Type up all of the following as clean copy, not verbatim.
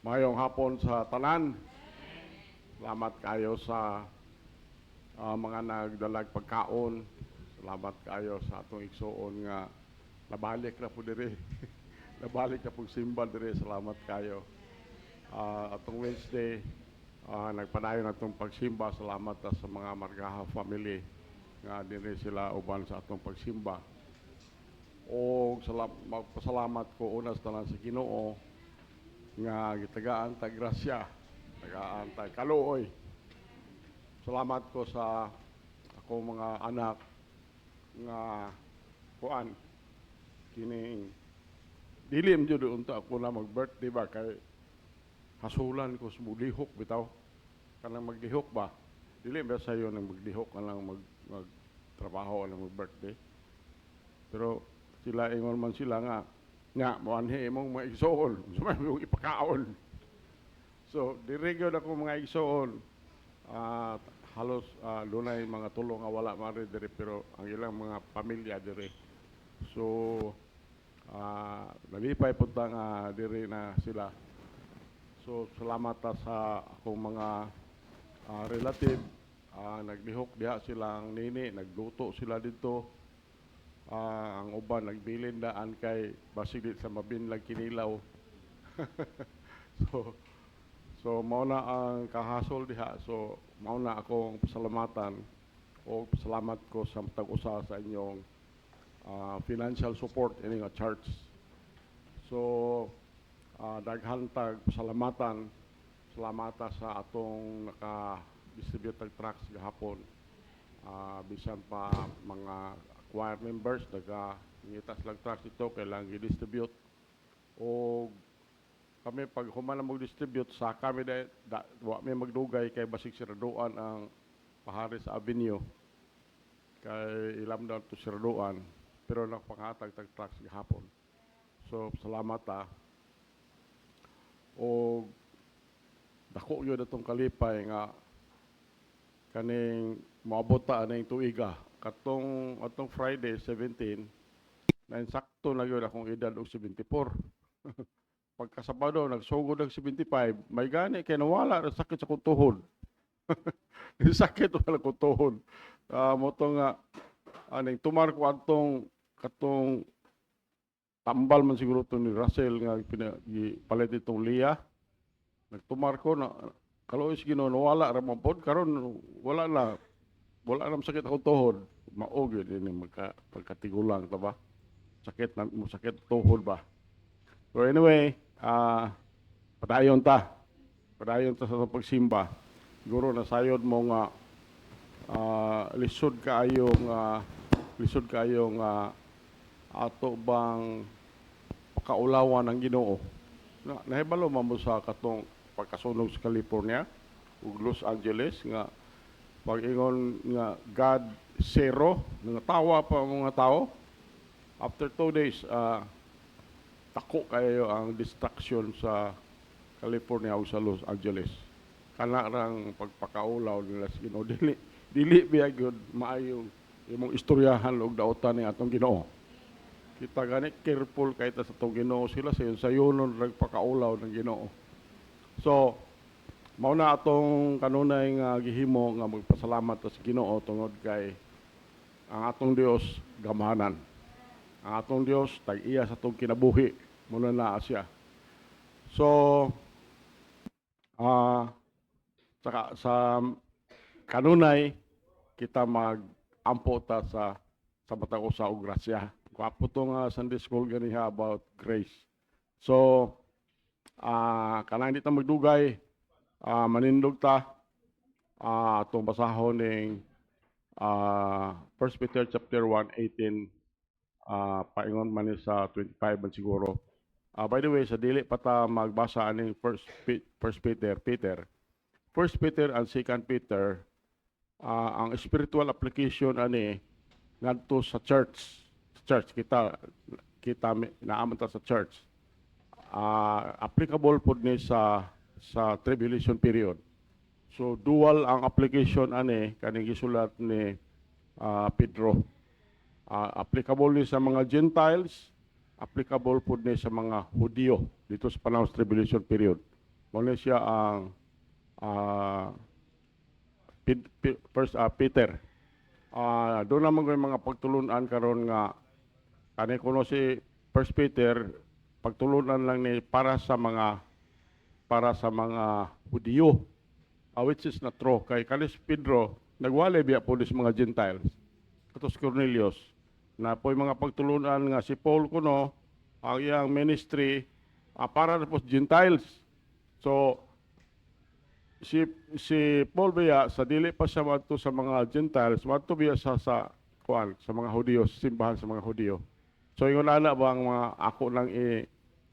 Mayong hapon sa tanan. Salamat kayo sa mga nagdalag pagkaon. Salamat kayo sa atong igsuon nga nabalik na po diri. Nabalik na po simba diri. Salamat kayo. Atong Wednesday, nagpadayon atong pagsimba. Salamat sa mga Margaha family nga diri sila uban sa atong pagsimba. O magpasalamat ko una sa tanan sa Ginoo nga gitagaan ta grasya, tagaan ta kaluoy. Salamat ko sa ako mga anak nga kuan kining dilim jud unta ako na mag-birthday ba kay hasulan ko sa maglihok bitaw kanang maglihok ba dili ba sayo nang maglihok kanang magtrabaho nang mag-birthday pero sila ingon man sila nga moanhi imong mga igsoon sumay mong ipakaon so dirigyo ako mga igsoon halos lunay mga tulong nga wala mari diri pero ang ilang mga pamilya diri so nalipay punta nga diri na sila so salamat sa akong mga relative naglihok diha silang nini nagluto sila dito ang uban nagbilin daan kay basig sa mabinlag kinilaw so mao na ang kahasol diha so mao na akong pasalamatan o pasalamat ko sa matag usa sa inyong financial support ini nga church so daghan tag pasalamatan salamata sa atong naka-distribute ng trucks gahapon bisan pa mga choir members ngitas lang trucks ito kailangan i-distribute o kami pag human na mag-distribute sa kami wa may magdugay kay basig siraduan ang Paharis Avenue kay ilam daw to siraduan pero nagpangatag tag trucks gahapon so salamat o dako yun itong kalipay nga kaning maabot ta aning tuiga atong Friday 17 na insakto na yun akong edad og 74 pagka Sabado nagsugod ng 75 may gani kay nawala na sakit sa kutuhod sakit wala kutuhod mo to nga aning tumar ko katong tambal man siguro to ni Russell nga palit itong Lia nagtumar ko na kaloy Ginoo nawala ra man pod karon wala na sakit ako tuhod maog yun ini pagkatigulang ta ba sakit tuhod ba so anyway padayon ta sa pagsimba siguro nasayod mo nga lisod kaayong ato bang pakaulawan ng Ginoo nahibalo man mo sa katong pagkasunog sa California ug Los Angeles nga pag-ingon nga God zero nga tawa pa mga tao after 2 days tako kayo ang distraction sa California o sa Los Angeles kana rang pagpakaulaw nila sa Ginoo dili biya gyud maayo imong istoryahan og daotan ni atong Ginoo kita gani careful kay ta sa atong Ginoo sila sayonon nagpakaulaw ng Ginoo so mao na atong kanunay nga gihimo nga magpasalamat sa Ginoo tungod kay ang atong Dios gamahanan. Ang atong Dios tag-iya sa atong kinabuhi muna na siya. So saka sa kanunay kita mag-ampo ta sa matag usa og grasya. Gwapo to nga Sunday school ganiha about grace. So kanang di ta magdugay manindog ta atong basahon ning 1 Peter chapter 1:18 paingon man ni sa 25 man siguro. By the way, sa dili pa ta magbasa aning 1 Peter and 2 Peter ang spiritual application ani ngadto sa church kita naaman ta sa church applicable pod ni sa tribulation period. So dual ang application ani kaning gisulat ni Pedro. Applicable ni sa mga Gentiles, applicable pod ni sa mga Hudyo dito sa panahon sa tribulation period. Muna siya ang First Peter. Doon naman ko yung mga pagtulunan karon nga kani kuno si First Peter pagtulunan lang ni para sa mga Hudiyo, which is not true kay kanis Pedro nagwalay biya po dis mga Gentiles katos Cornelius na po yung mga pagtulunan nga si Paul kuno ang iyang ministry para po sa Gentiles. So si Paul biya sa dili pa siya madto sa mga Gentiles, madto biya sa mga Hudiyo, simbahan sa mga Hudiyo. So ingon ana ba ang mga ako lang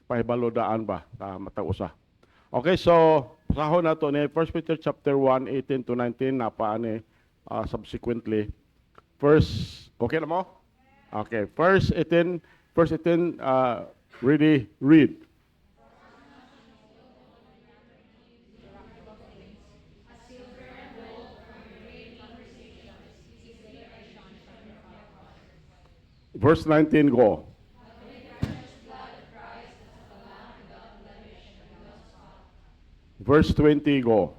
pahibalodaan ba sa matag usa. Okay, so pasahon nato ni 1 Peter chapter 1 18 to 19 na paani subsequently. Okay na mo? Okay, verse 18 read. Verse 19 go. Verse 20 go.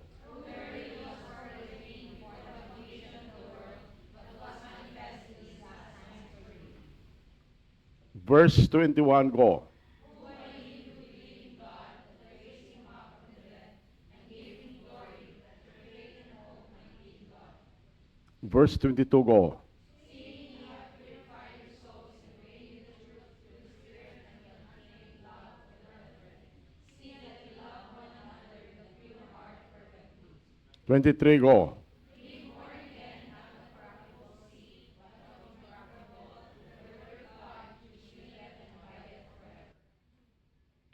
Verse 21 go. Verse 22 go. Twenty-three go.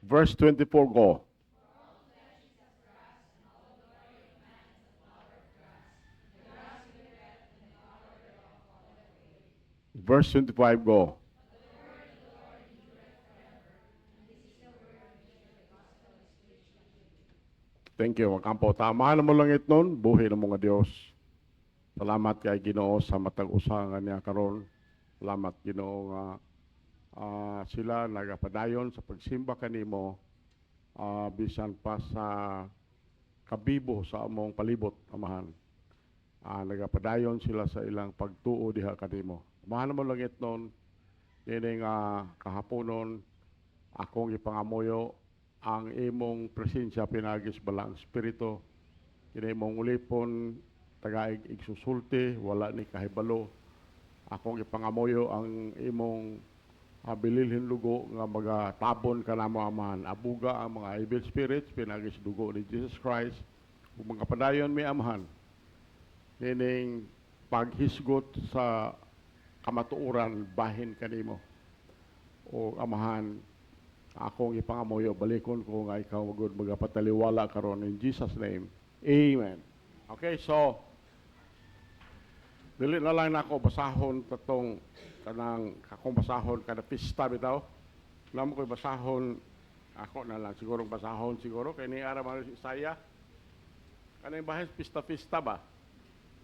Verse 24 go. Verse 25 go. Thank you. Magkampo. Tama na mo lang itnon. Buhay na mga Diyos. Salamat kay Ginoo sa matag usangan niya karon. Salamat Ginoo nga sila nagapadayon sa pagsimba kanimo bisan pa sa kabibo sa among palibot, amahan. Nagapadayon sila sa ilang pagtuo diha kanimo. Amahan mo lang itnon. Dining kahaponon akong ipangamuyo ang imong presensya pinagis balang espiritu. Kini imong ulipon tagaig igsusulti wala ni kahibalo. Akong ipangamuyo ang imong bililhin lugo nga magatabon kanamo amahan. Abuga ang mga evil spirits pinagis dugo ni Jesus Christ. Ug mga padayon mi amahan. Nining paghisgot sa kamatuoran bahin kanimo. O amahan akong ipangamuyo balikon ko nga ikaw magud magapataliwala karon in Jesus name. Amen. Okay, so dili na lang nako basahon tatong kanang akong basahon kada pista bitaw. Namo koy basahon ako na lang siguro basahon siguro kay ni ara man Isaya. Kanang bahin pista ba?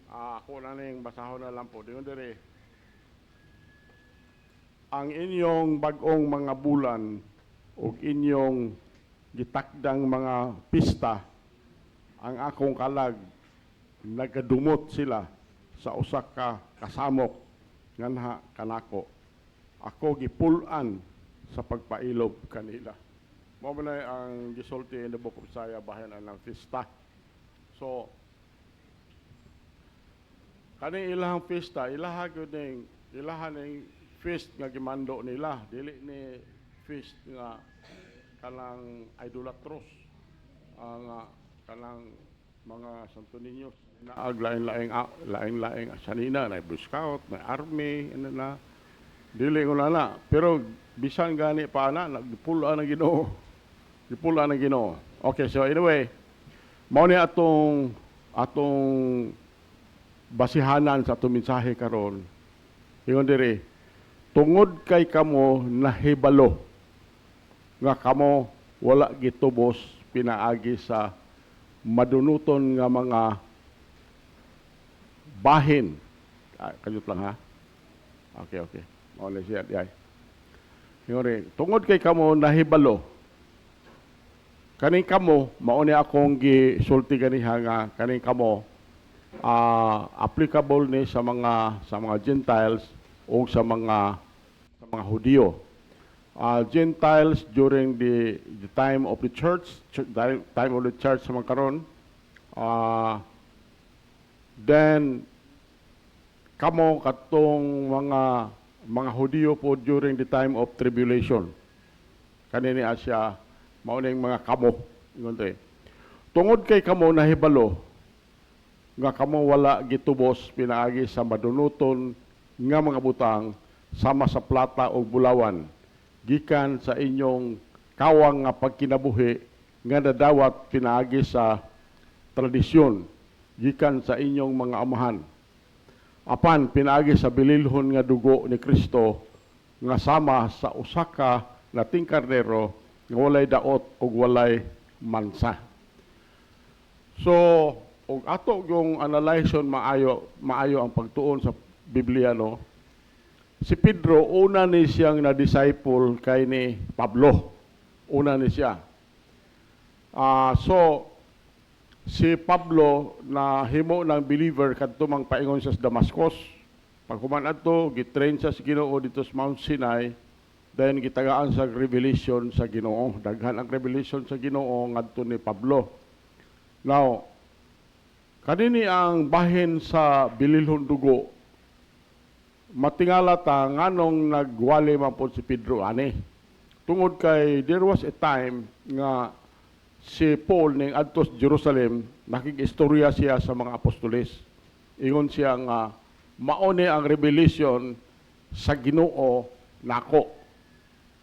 Ako na ning basahon na lang po. Diyon dire. Ang inyong bag-ong mga bulan o inyong gitakdang mga pista, ang akong kalag, nagadumot sila sa usa ka kasamok nganha kanako. Ako gipulan sa pagpailob kanila. Mao man ang gisulti in the book of Isaiah bahin ang pista. So kani ilahang pista, ilaha gyud ning feast nga gimando nila, dili ni feast nga kanang idolatros nga kanang mga Santo Niño na laing-laing sanina na Boy Scout, na army na dili ko na pero bisan gani pa na nagpulaan ng Ginoo. Gipulaan ng Ginoo. Okay, so anyway, mao ni atong basihanan sa atong mensahe karon. Ingon diri, tungod kay kamo nahibalo nga kamo wala gitubos pinaagi sa madunuton nga mga bahin. Kanyot lang ha. Okay. Mao na siya. Tungod kay kamo nahibalo kaning kamo mao ni akong gisulti ganiha nga kaning kamo applicable ni sa mga Gentiles o sa mga Hudiyo. Gentiles during the time of the church, time of the church sa mga karon, then kamo katong mga Hudiyo po during the time of tribulation. Kanini asya mao ning mga kamo ingon to. Tungod kay kamo nahibalo nga kamo wala gitubos pinaagi sa madunuton nga mga butang sama sa plata o bulawan gikan sa inyong kawang nga pagkinabuhi nga nadawat pinaagi sa tradisyon gikan sa inyong mga amahan. Apan pinaagi sa bililhon nga dugo ni Kristo nga sama sa usaka nating karnero nga walay daot ug walay mansa. So, og ato yung analyzon maayo ang pagtuon sa Biblia, no? Si Pedro una ni siyang na disciple kay ni Pablo. Una ni siya. So si Pablo na himo ng believer kadto mang paingon siya sa Damascus. Paghuman adto gitrain siya sa Ginoo dito sa Mount Sinai, then gitagaan sa revelation sa Ginoo. Daghan ang revelation sa Ginoo ngadto ni Pablo. Now, kanini ang bahin sa bililhon dugo, matingala ta nganong nagwali man po si Pedro ani. Tungod kay there was a time nga si Paul ning adto sa Jerusalem, nakig-istorya siya sa mga apostoles. Ingon siya nga mao ni ang revelation sa Ginoo nako.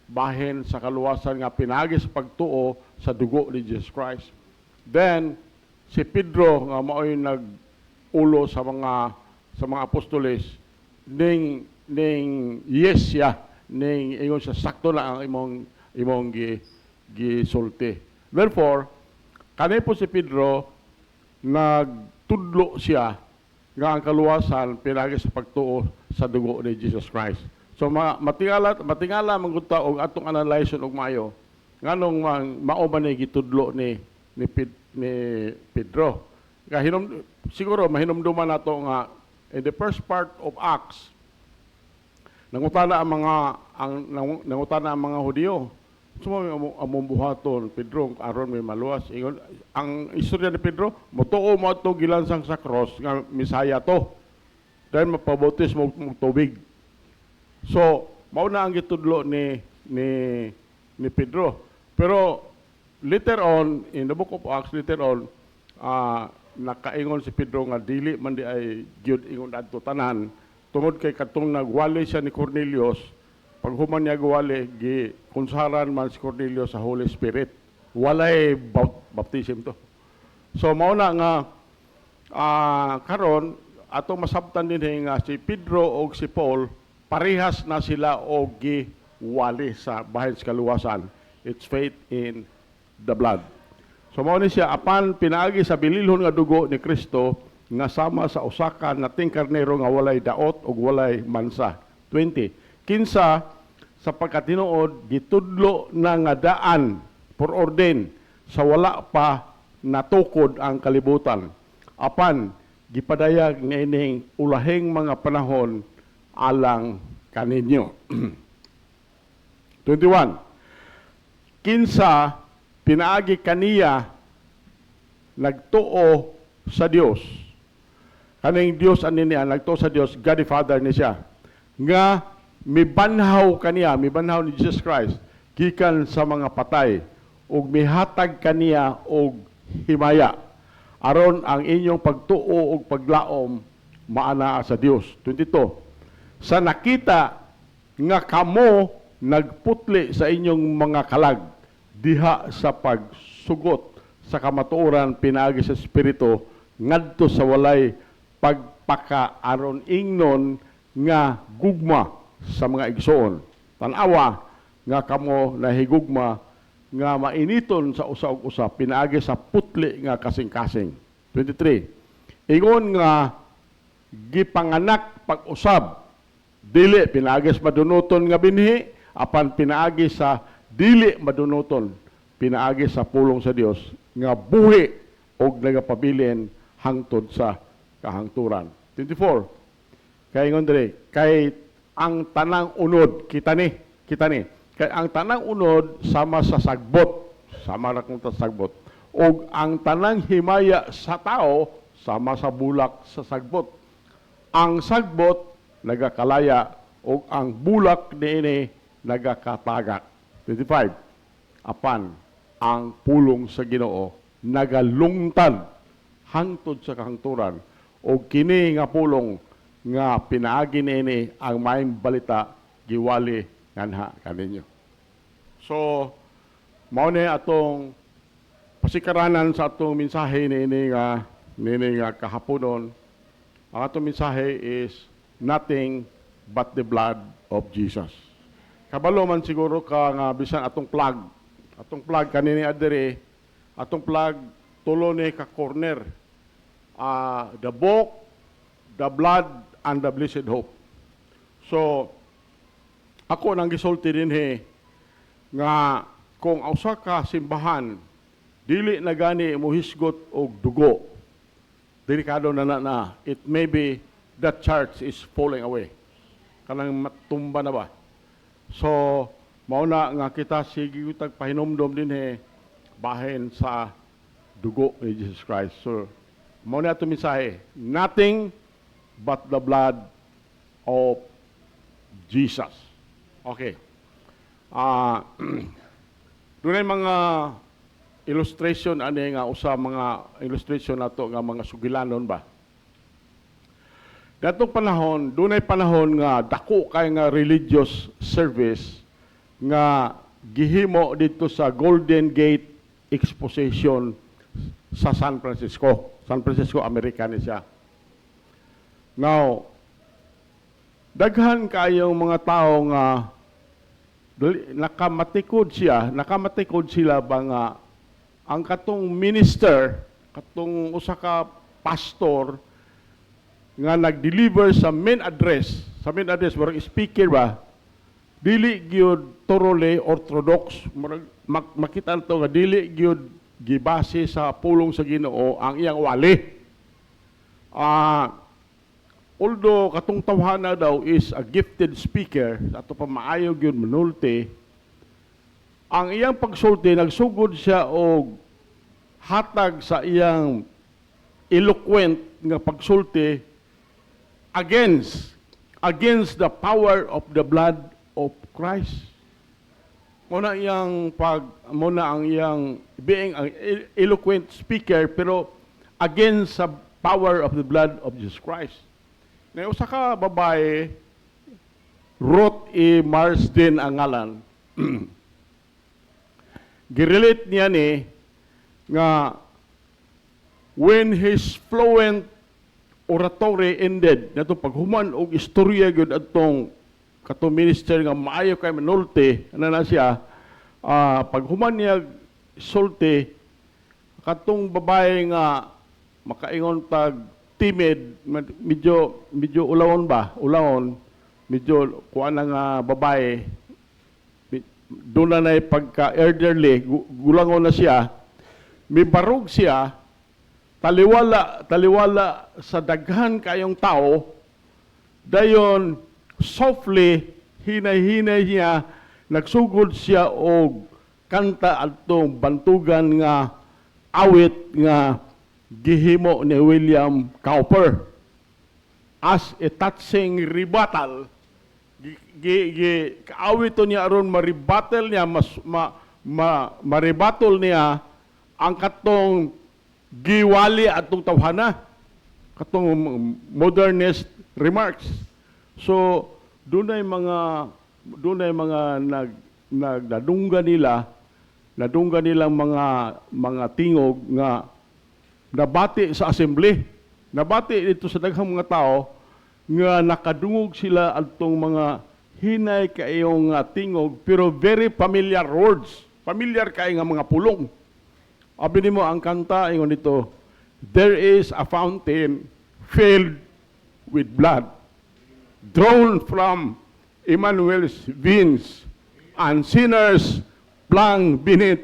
Bahin sa kaluwasan nga pinagi sa pagtuo sa dugo ni Jesus Christ. Then si Pedro nga mao'y nag-ulo sa mga apostoles ning yes siya ning ingon sa sakto na ang imong gisulti. Therefore, kanay po si Pedro nagtudlo siya nga ang kaluwasan pinagi sa pagtuo sa dugo ni Jesus Christ. So matingala mangunta og atong analyzation og maayo nganong mao man ni gitudlo ni Pedro. Siguro mahinumduman nato nga in the first part of Acts nangutana ang mga Hudiyo. Sumo among buhaton Pedro aron may maluwas. Ingon ang istorya ni Pedro motuo mo ato gilansang sa cross nga Misaya to. Then mapabautis mo tubig. So mao na ang gitudlo ni Pedro. Pero later on, in the book of Acts, later on, nakaingon si Pedro nga dili man di ay gyud ingon adto tanan tungod kay katong nagwali siya ni Cornelius. Pag human niya gawali, gikunsaran man si Cornelius sa Holy Spirit. Walay baptism to. So mao na nga karon atong masabtan din nga si Pedro o si Paul parehas na sila og giwali sa bahin sa kaluwasan. It's faith in the blood. So mao ni siya apan pinaagi sa bililhon nga dugo ni Kristo nga sama sa usaka nating karnero nga walay daot ug walay mansa. 20. Kinsa sa pagkatinuod gitudlo na nga daan for ordain sa wala pa natukod ang kalibutan. Apan gipadayag niining ulahing mga panahon alang kaninyo. 21. Kinsa pinaagi kaniya nagtuo sa Dios. Kaning Dios ani niya nagtuo sa Dios, God the Father ni siya. Nga mibanhaw kaniya, mibanhaw ni Jesus Christ gikan sa mga patay ug mihatag kaniya og himaya aron ang inyong pagtuo ug paglaom maana sa Dios. 22. Sa nakita nga kamo nagputli sa inyong mga kalag diha sa pagsugot sa kamatuoran pinaagi sa Espiritu ngadto sa walay pagpaka aron ingnon nga gugma sa mga igsoon. Tanawa nga kamo nahigugma nga mainiton sa usa ug usa pinaagi sa putli nga kasing-kasing. 23. Ingon nga gipanganak pag-usab dili pinaagi sa madunuton nga binhi apan pinaagi sa dili madunuton pinaagi sa pulong sa Dios nga buhi og nagapabilin hangtod sa kahangturan. 24. Kay ngondre, kay ang tanang unod kita ni. Kay ang tanang unod sama sa sagbot, sama ra kung ta sagbot. Og ang tanang himaya sa tao sama sa bulak sa sagbot. Ang sagbot nagakalaya og ang bulak niini nagakatagak. 25. Apan ang pulong sa Ginoo nagalungtad hangtod sa kahangturan og kini nga pulong nga pinaagi niini ang maayong balita giwali nganha kaninyo. So mao ni atong pasikaranan sa atong mensahe niini nga kahaponon. Ang atong mensahe is nothing but the blood of Jesus. Kabalo man siguro ka nga bisan atong plug kanini adere, atong plug tulo ni ka corner. The book, the blood, and the blessed hope. So ako nang gisulti dinhi nga kung usa ka simbahan dili na gani mohisgot og dugo, delikado na. It may be that church is falling away. Kanang matumba na ba? So, mauna nga kita sige utag pahinomdom dinhi bahin sa dugo ni Jesus Christ. So, mauna ato mensahe, nothing but the blood of Jesus. Okay. Doon ay mga illustration ani nga usa mga illustration nato nga mga sugilanon ba. Datong panahon, dunay panahon nga dako kay nga religious service nga gihimo dito sa Golden Gate Exposition sa San Francisco. San Francisco, Amerika ni siya. Now, daghan kayong mga tao nga nakamatikod sila ba nga ang katong minister, katong usa ka pastor nga nag-deliver sa main address, marang speaker ba, dili gyud thoroughly orthodox, makita to nga dili gyud gibase sa pulong sa Ginoo ang iyang wali. Although katong tawhana daw is a gifted speaker, ato pa maayo gyud manulti, ang iyang pagsulti nagsugod siya og hatag sa iyang eloquent nga pagsulti against the power of the blood of Christ. Muna ang iyang being ang eloquent speaker pero against the power of the blood of Jesus Christ. Na usa ka babae, Ruth E. Marsden ang ngalan. Girelate niya ni nga when his fluent oratory ended, nato paghuman og istorya gyud adtong katong minister nga maayo kay manulti, na siya, paghuman niya sulti, katong babae nga makaingon tag timid, medyo ulawon, medyo kuan nga babae, doon na pagka-elderly, gulangon na siya, may barog siya, taliwala sa daghan kayong tao, dayon softly, hinay-hinay niya, nagsugod siya og kanta atong bantugan nga awit nga gihimo ni William Cowper as a touching rebuttal. Kaawit niya aron ma-rebuttal niya, ma-rebuttal niya ang katong giwali atong tawhana, katong modernist remarks. So dunay mga nadungga nilang mga tingog nga nabati sa assembly, nabati dito sa daghang mga tao nga nakadungog sila adtong mga hinay kaayong tingog pero very familiar words, familiar kay nga mga pulong. Abi nimo ang kanta ingon dito, there is a fountain filled with blood drawn from Emmanuel's veins and sinners plunged beneath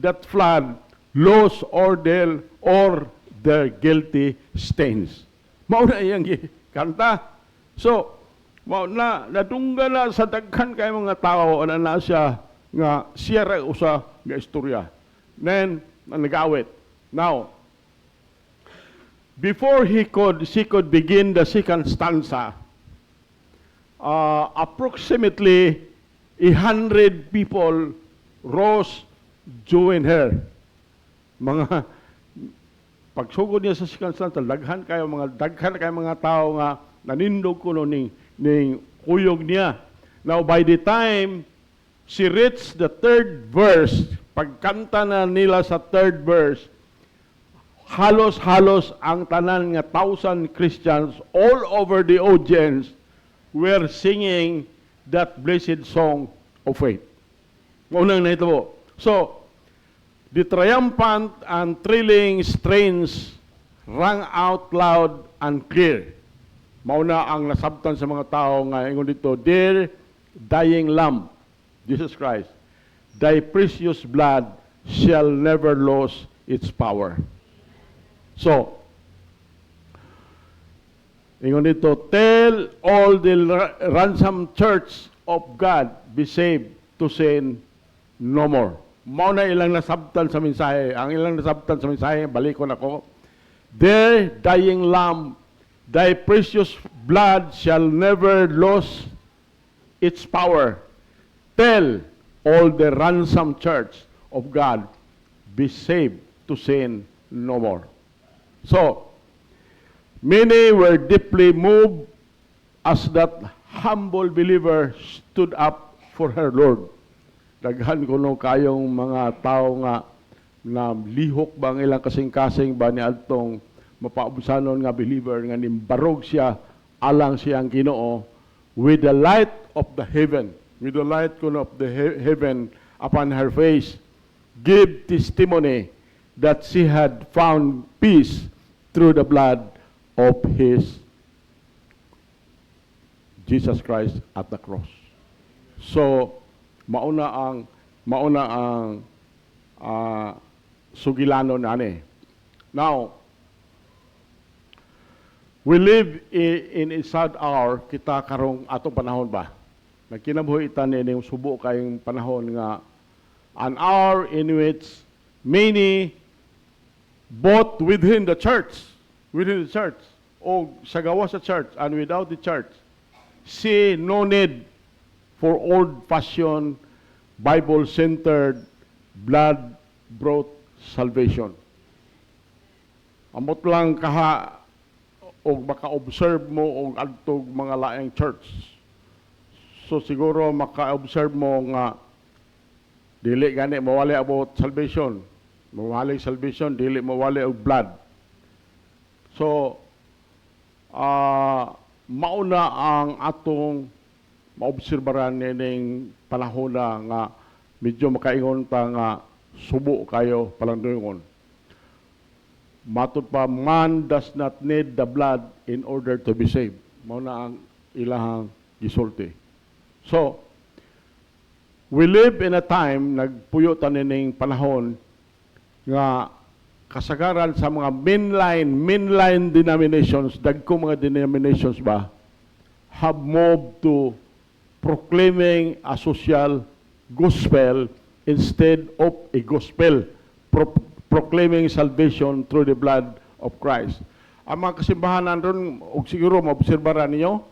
that flood lost order or their guilty stains. Mao na iyang kanta. So, mao na nadungga na sa daghan kay mga tao ana na siya nga siya ra usa nga istorya. Then nag-awit. Now, before she could begin the second stanza, approximately 100 people rose join her. Mga pagsugod niya sa second stanza, daghan kayo mga tao nga nanindog kuno ning kuyog niya. Now by the time she reached the third verse, pagkanta na nila sa third verse, halos-halos ang tanan nga 1,000 Christians all over the audience were singing that blessed song of faith. Unang na ito. So, the triumphant and thrilling strains rang out loud and clear. Mauna ang nasabtan sa mga tao nga ingon dito, Dear dying Lamb, Jesus Christ, thy precious blood shall never lose its power. So, ingon dito, tell all the ransomed church of God be saved to sin no more. Mao na ilang nasabtan sa mensahe. Ang ilang nasabtan sa mensahe, balikon ako. Their dying Lamb, thy precious blood shall never lose its power. Tell all the ransomed church of God be saved to sin no more. So, many were deeply moved as that humble believer stood up for her Lord. Daghan kuno kayong mga tao nga na lihok ba ang ilang kasing-kasing ba ni adtong mapaubusanon nga believer nga nimbarog siya alang siyang Ginoo with the light of the heaven, with the light kuno of the heaven upon her face, give testimony that she had found peace through the blood of his Jesus Christ at the cross. So, mauna ang sugilano nani. Now, we live in a sad hour, kita karong atong panahon ba? Nagkinabuhi ita ni subo kayong panahon nga an hour in which many both within the church o sa gawa sa church and without the church see no need for old-fashioned, Bible-centered, blood-brought salvation. Amot lang kaha o maka-observe mo o adtog mga laing church. So siguro maka-observe mo nga dili gani mawali about salvation. Mawali salvation, dili mawali og blood. So, mauna ang atong maobserbaran ning panahon na nga medyo makaingon ta nga subo kayo palandungon. Matod pa, man does not need the blood in order to be saved. Mauna ang ilahang gisulti. So, we live in a time, nagpuyo tanin panahon nga kasagaran sa mga mainline denominations, dagko mga denominations ba, have moved to proclaiming a social gospel instead of a gospel, proclaiming salvation through the blood of Christ. Ang mga kasimbahanan ron, og siguro maobserbaran ninyo,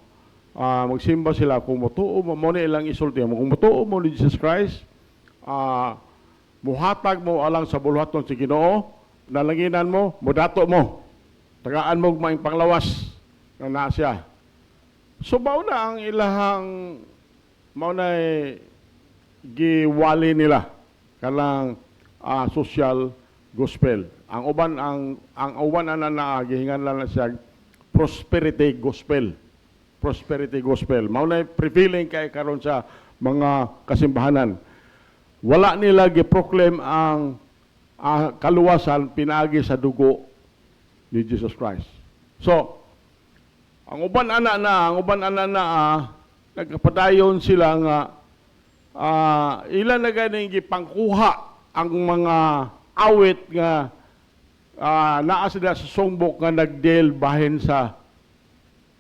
magsimba sila kung mutuo mo na ilang isulti mo. Kung mutuo mo ni Jesus Christ, muhatag mo alang sa buluhaton si Ginoo, nalanginan mo, mudato mo. Tagaan mo maing panglawas na siya. So mauna ang ilahang mauna giwali nila kanang social gospel. Ang uban na gihingan lang na siya prosperity gospel. Prosperity gospel. Mauna prevailing kay karon sa mga kasimbahanan. Wala nila gi-proclaim ang kaluwasan pinaagi sa dugo ni Jesus Christ. So, ang uban ana na nagkapadayon sila nga ilan na ganing gipangkuha ang mga awit nga naa sila sa songbok nga nagdel bahin sa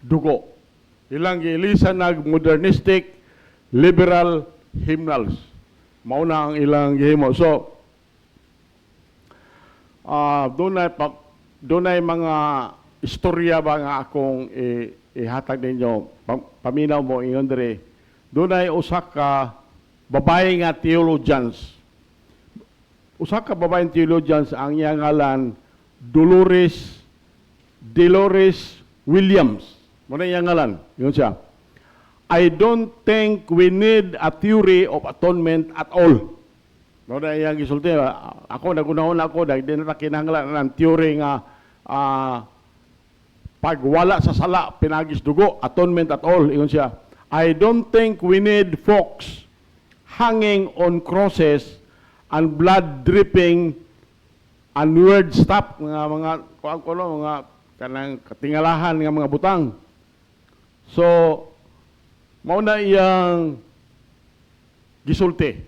dugo. Ilang giilisan nag modernistic liberal hymnals. Mauna ang ilang gihimo. So dunay mga istorya ba nga akong ihatag ninyo. Paminaw mo ingon diri. Dunay usa ka babae nga theologians. Usa ka babaeng theologians ang iyang ngalan Dolores Williams. Muna iyang ngalan. Yun siya. I don't think we need a theory of atonement at all. Muna iyang gisulti. Ako, nagunahon ako, dahil na kinahanglan ng theory nga pagwala sa sala, pinagis dugo, atonement at all. Yun siya. I don't think we need folks hanging on crosses and blood dripping and weird stuff, mga kanang katingalahan nga mga butang. So, mauna iyang gisulti.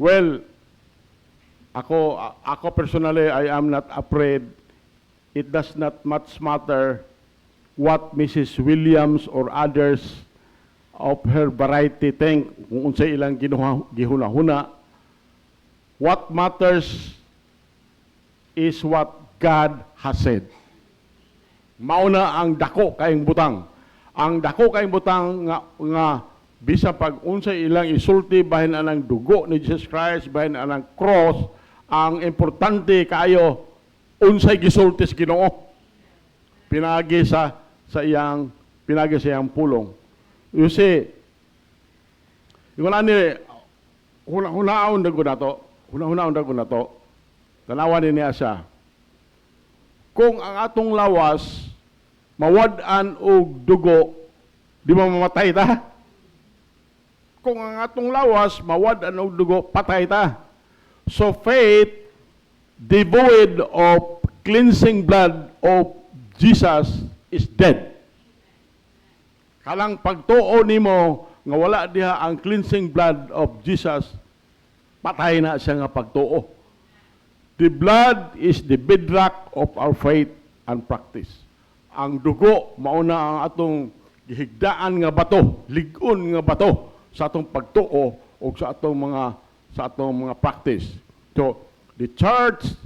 Well, ako personally, I am not afraid. It does not much matter what Mrs. Williams or others of her variety think, kung unsay ilang gihuna-huna. What matters is what God has said. Mauna ang dako kaayong butang. Ang dako kaayong butang nga bisa pag unsay ilang isulti bahin anang dugo ni Jesus Christ, bahin anang cross, ang importante kaayo unsay gisulti sa Ginoo. Pinagi sa iyang pulong. You see, yung ani hunaon dago na to. Tanawan niya siya. Kung ang atong lawas mawad-an og dugo, di ba mamatay ta? Kung ang atong lawas mawad-an og dugo, patay ta. So faith devoid of cleansing blood of Jesus is dead. Kalang pagtuo nimo nga wala diha ang cleansing blood of Jesus, patay na siya nga pagtuo. The blood is the bedrock of our faith and practice. Ang dugo mauna ang atong gihigdaan nga bato, lig-on nga bato sa atong pagtuo o sa atong mga practice. So, the church,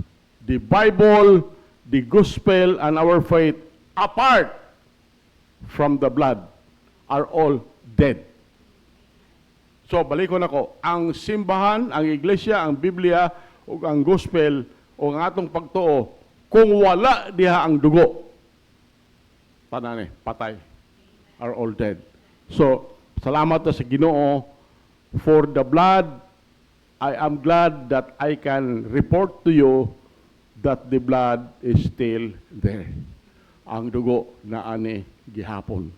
the Bible, the gospel, and our faith, apart from the blood, are all dead. So, balik ko na ko. Ang simbahan, ang iglesia, ang Biblia, o ang gospel, o ang atong pagtuo, kung wala diha ang dugo, tanane, patay, are all dead. So, salamat na sa Ginoo for the blood. I am glad that I can report to you that the blood is still there. Ang dugo na ani gihapon.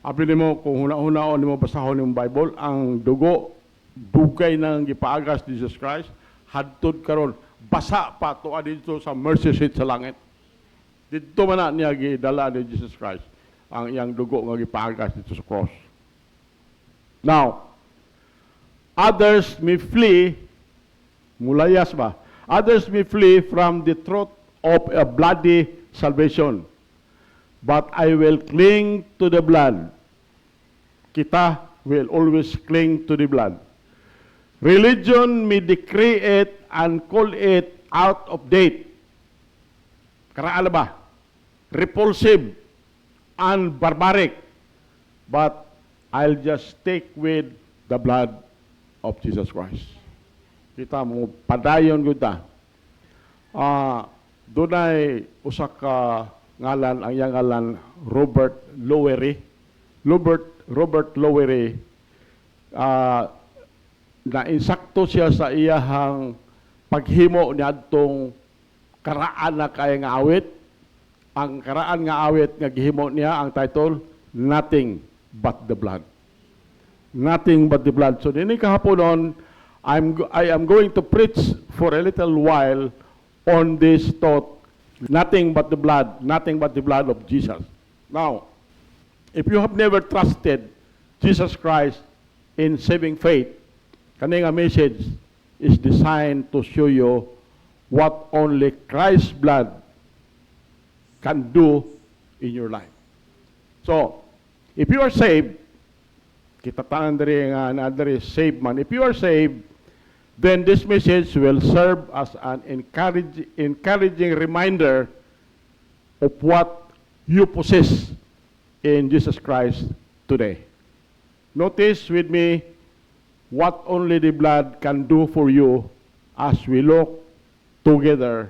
Abi nimo kung huna-hunaon nimo basahon nimong Bible, ang dugo dugay nang gipaagas ni Jesus Christ, hadtod karon basa pa tuwa dito sa mercy seat sa langit. Dito man na niya gidala ni Jesus Christ ang iyang dugo nga gipaagas dito sa cross. Now, others may flee, mulayas ba? Others may flee from the truth of a bloody salvation. But I will cling to the blood. Kita will always cling to the blood. Religion may decree it and call it out of date. Karaan ba? Repulsive and barbaric. But I'll just stick with the blood of Jesus Christ. Kita mo, padayon ko ta. Dunay usak ka ngalan, ang iyang ngalan, Robert Lowery. Robert Lowery, na insakto siya sa iyahang paghimo niadtong karaan na kaya nga awit. Ang karaan nga awit nga gihimo niya, ang title, Nothing But the Blood. Nothing But the Blood. So dini kahaponon, I am going to preach for a little while on this thought, nothing but the blood of Jesus. Now, if you have never trusted Jesus Christ in saving faith, kani nga message, is designed to show you what only Christ's blood can do in your life. So, if you are saved, kita tanan diri nga na diri saved man. If you are saved, then this message will serve as an encouraging reminder of what you possess in Jesus Christ today. Notice with me what only the blood can do for you as we look together.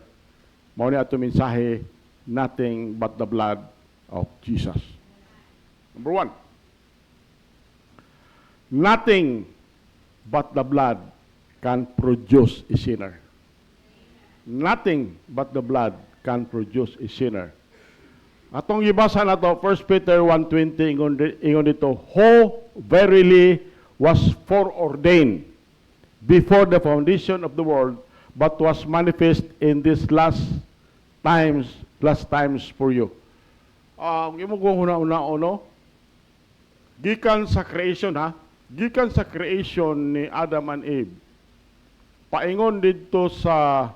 Mao ni ato mensahe, nothing but the blood of Jesus. Number one, nothing but the blood can produce a sinner. Nothing but the blood can produce a sinner. Atong ibasa na to, 1 Peter 1:20, ingon dito, who verily was foreordained before the foundation of the world, but was manifest in these last times for you. Imo ko una-una, no? Gikan sa creation, ha? Gikan sa creation ni Adam and Eve. Paingon dito sa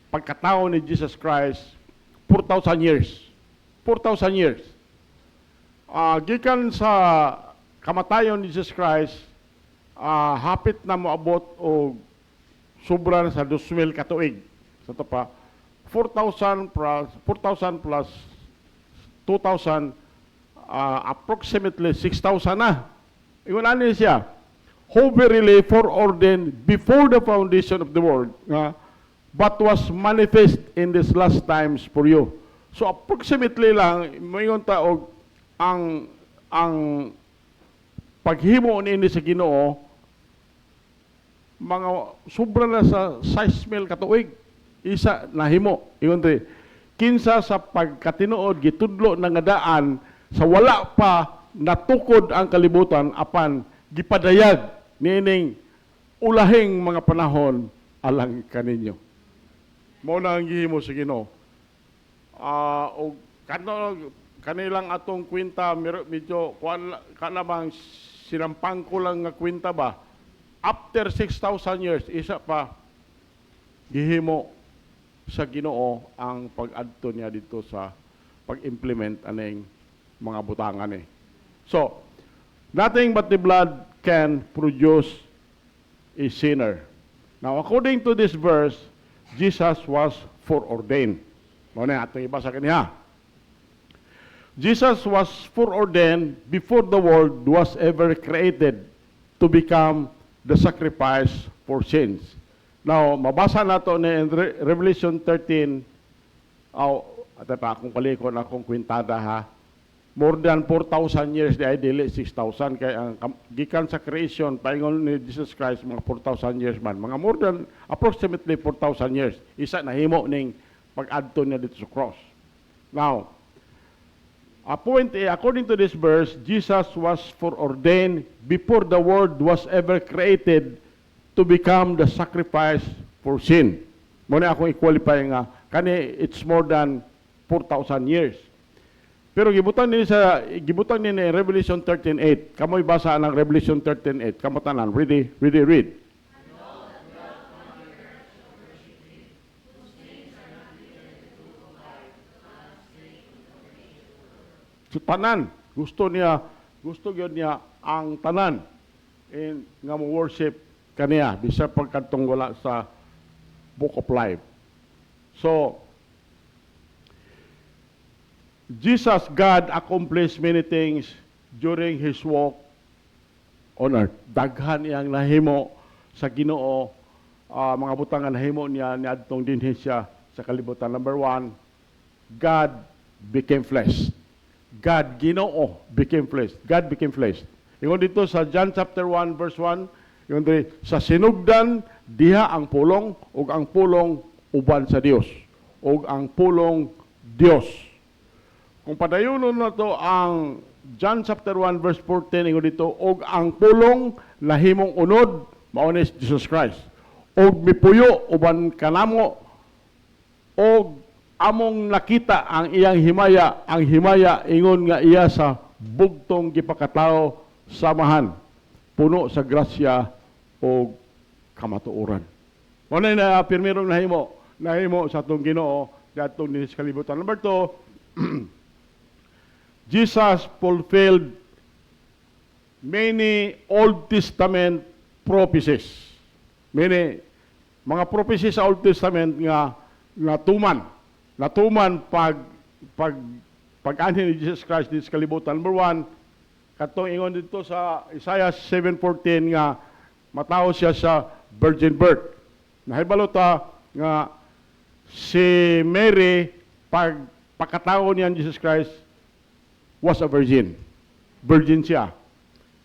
pagkatao ni Jesus Christ, 4,000 years. 4,000 years. Gikan sa kamatayon ni Jesus Christ, hapit na moabot o sobra sa 2,000 katuig. Sa ito pa, 4,000 plus 2,000, approximately 6,000 na. Ingon ani siya, who verily foreordained before the foundation of the world, but was manifest in these last times for you. So approximately lang, mayon ta og ang paghimo ni sa Ginoo, mga sobra na sa 6,000 katuig, isa nahimo. Ingon diri, kinsa sa pagkatinuod gitudlo na nga daan sa wala pa natukod ang kalibutan apan gipadayag nining ulahing mga panahon alang kaninyo. Mao na ang gihimo sa Ginoo. O kanilang atong kwenta medyo kanabang sinampang ko lang nga kwenta ba, after 6,000 years isa pa gihimo sa Ginoo ang pag-adto niya dito sa pag-implement aning mga butangan eh. So, nothing but the blood can produce a sinner. Now, according to this verse, Jesus was foreordained. Mao na atong ibasa kaniya. Jesus was foreordained before the world was ever created to become the sacrifice for sins. Now, mabasa nato ni Revelation 13, ate pa akong palikon akong kwintada ha. More than 4,000 years di ay dili 6,000 kay ang gikan sa creation paingon ni Jesus Christ mga 4,000 years man. Mga more than approximately 4,000 years. Isa nahimo ning pag-adto niya dito sa cross. Now, according to this verse, Jesus was foreordained before the world was ever created to become the sacrifice for sin. Muna akong i-qualify nga, kani it's more than 4,000 years. Pero gibutan ni Revelation 13:8. Kamoy basa ng Revelation 13:8. Kamo tanan, ready, read. So, tanan, gusto gyud niya ang tanan in nga mo worship kaniya bisa pagkadtong wala sa Book of Life. So Jesus, God, accomplished many things during His walk on earth. Daghan iyang nahimo sa Ginoo, mga butangan nahimo niya niadtong dinhi siya sa kalibutan. Number one, God became flesh. God, Ginoo, became flesh. God became flesh. Ingon dito sa John chapter 1 verse 1, ingon diri, sa sinugdan diha ang pulong ug ang pulong uban sa Dios ug ang pulong Dios. Kung padayunon na to ang John chapter 1 verse 14, ingon dito, og ang pulong nahimong unod mao ni Jesus Christ. Og mipuyo uban kanamo og among nakita ang iyang himaya, ang himaya ingon nga iya sa bugtong gipakatao samahan, puno sa grasya o kamatuoran. Muna na pirmirong nahimo sa atong Ginoo datong dinhi sa kalibutan. Number 2, Jesus fulfilled many Old Testament prophecies. Many mga prophecies sa Old Testament nga natuman pag-anhin ni Jesus Christ dinhi sa kalibutan. Number 1, katong ingon dito sa Isaiah 7:14 nga matao siya sa virgin birth. Nahibalo ta nga si Mary pagkatao niya Jesus Christ was a virgin. Virgin siya.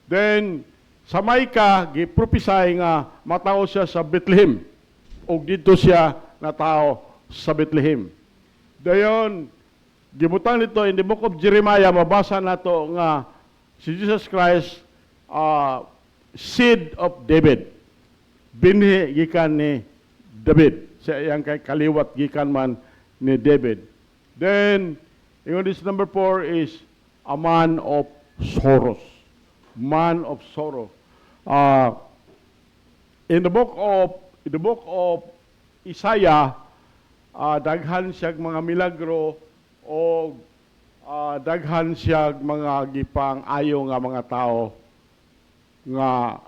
Then sa Micah giprophesy nga matao siya sa Bethlehem. Og dito siya natao sa Bethlehem. Dayon gibutang dito in the book of Jeremiah mabasa nato nga si Jesus Christ seed of David. Binhi gikan ni David. Sa iyang kay kaliwat gikan man ni David. Then, this number 4 is a man of sorrows. Man of sorrow. In the book of Isaiah, daghan siya mga milagro o daghan siya mga gipang ayo nga mga tao nga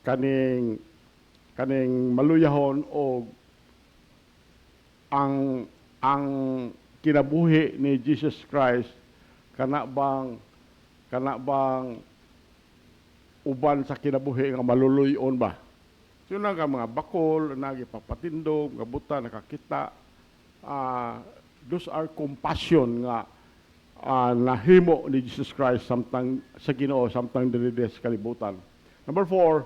kaning maluyahon o ang kinabuhi ni Jesus Christ kana bang uban sa kinabuhi nga maluluyon ba? So nga mga bakol, nagipapatindog, nga buta, nakakita. Those are compassion nga nahimo ni Jesus Christ samtang sa Ginoo samtang diri sa kalibutan. Number 4,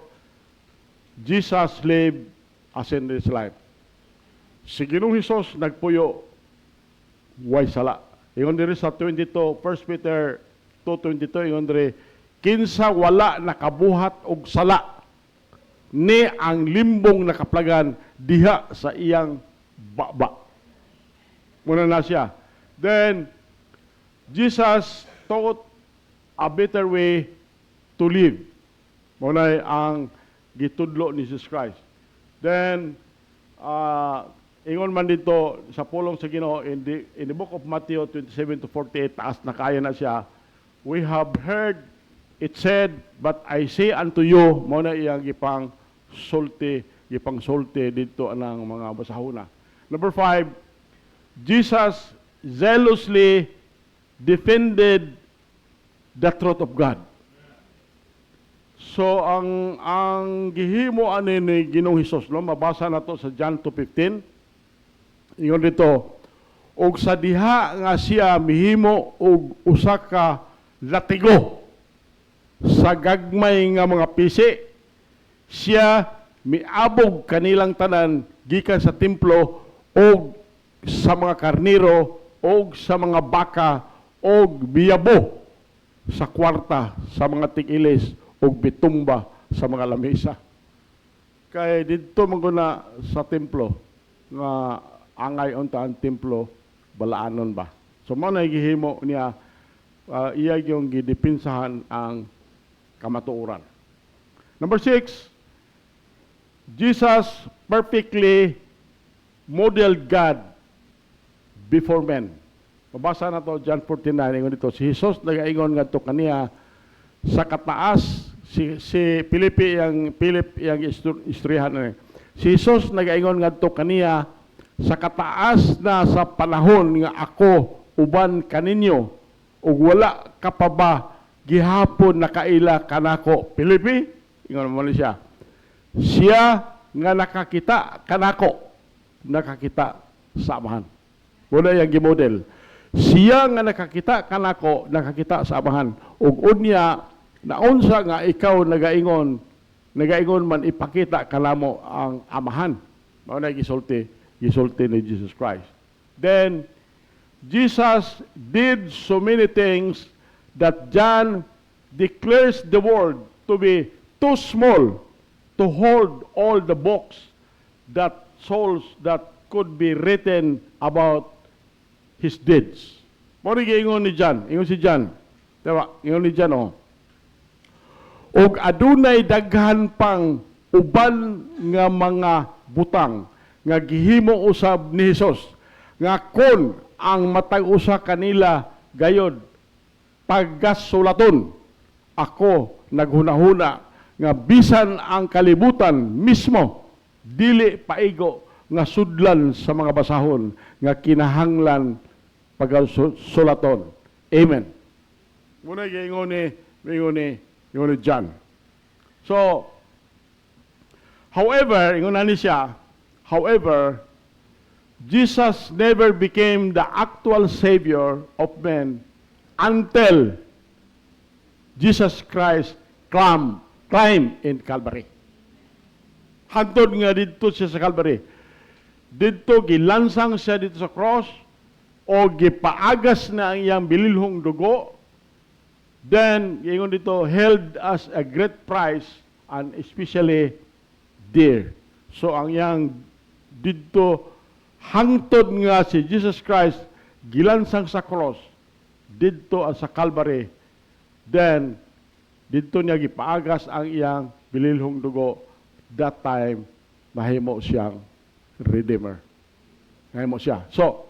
Jesus lived a sinless life. Si Ginoong Hesus nagpuyo way sala. Ingon diri sa 1 Peter 2:22 ingon diri kinsa wala nakabuhat og sala ni ang limbong nakaplagan diha sa iyang baba. Muna na siya. Then Jesus taught a better way to live. Muna ang gitudlo ni Jesus Christ. Then ingon man dito sa pulong sa Ginoo in the book of Matthew 27-48 taas na kaya na siya. We have heard it said, but I say unto you, mo na iyang gipang sulti dito anang mga basahuna. Number 5, Jesus zealously defended the truth of God. So ang gihimo ani ni Ginoong Hesus, no, mabasa nato sa John 2:15. Ingon dito, og sa diha nga siya mihimo og usa ka latigo sa gagmay nga mga pisi, siya miabog kanilang tanan gikan sa templo og sa mga karniro og sa mga baka og biyabo sa kwarta sa mga tigilis og bitumba sa mga lamesa. Kay didto man guna sa templo nga angay unta ang templo balaanon ba. So mao na gihimo niya iya yung gidipinsahan ang kamatuoran. Number 6, Jesus perfectly modeled God before men. Mabasa na to John 49 ingon dito si Jesus nagaingon ngadto kaniya sa kataas si Philip yang istoryahan si Jesus nagaingon ngadto kaniya sa kataas na sa panahon nga ako uban kaninyo ug wala ka pa ba gihapon nakaila kanako Pilipi ingon mo siya nga nakakita kanako nakakita sa amahan wala yang gimodel siya nga nakakita kanako nakakita sa amahan ug unya naunsa nga ikaw nagaingon man ipakita kanamo ang amahan mao na gisulti ni Jesus Christ. Then Jesus did so many things that John declares the world to be too small to hold all the books that could be written about his deeds. Mao ingon ni John, ingon si John. Diba? Ingon ni John og adunay daghan pang uban nga mga butang nga gihimo usab ni Hesus nga kon ang matag usa kanila gayod paggasulaton, ako naghunahuna nga bisan ang kalibutan mismo dili paigo nga sudlan sa mga basahon nga kinahanglan paggasulaton. Amen. Muna ingon ni John. So, however, ingon na ni siya, however, Jesus never became the actual Savior of men until Jesus Christ climbed in Calvary. Hantod nga dito siya sa Calvary. Dito gilansang siya dito sa cross o gipaagas na ang iyang bililhong dugo. Then, ingon dito, held as a great price and especially dear. So, ang iyang dito hangtod nga si Jesus Christ gilansang sa cross dito sa Calvary. Then dito niya gipaagas ang iyang bililhong dugo. That time mahimo siyang redeemer. Mahimo siya. So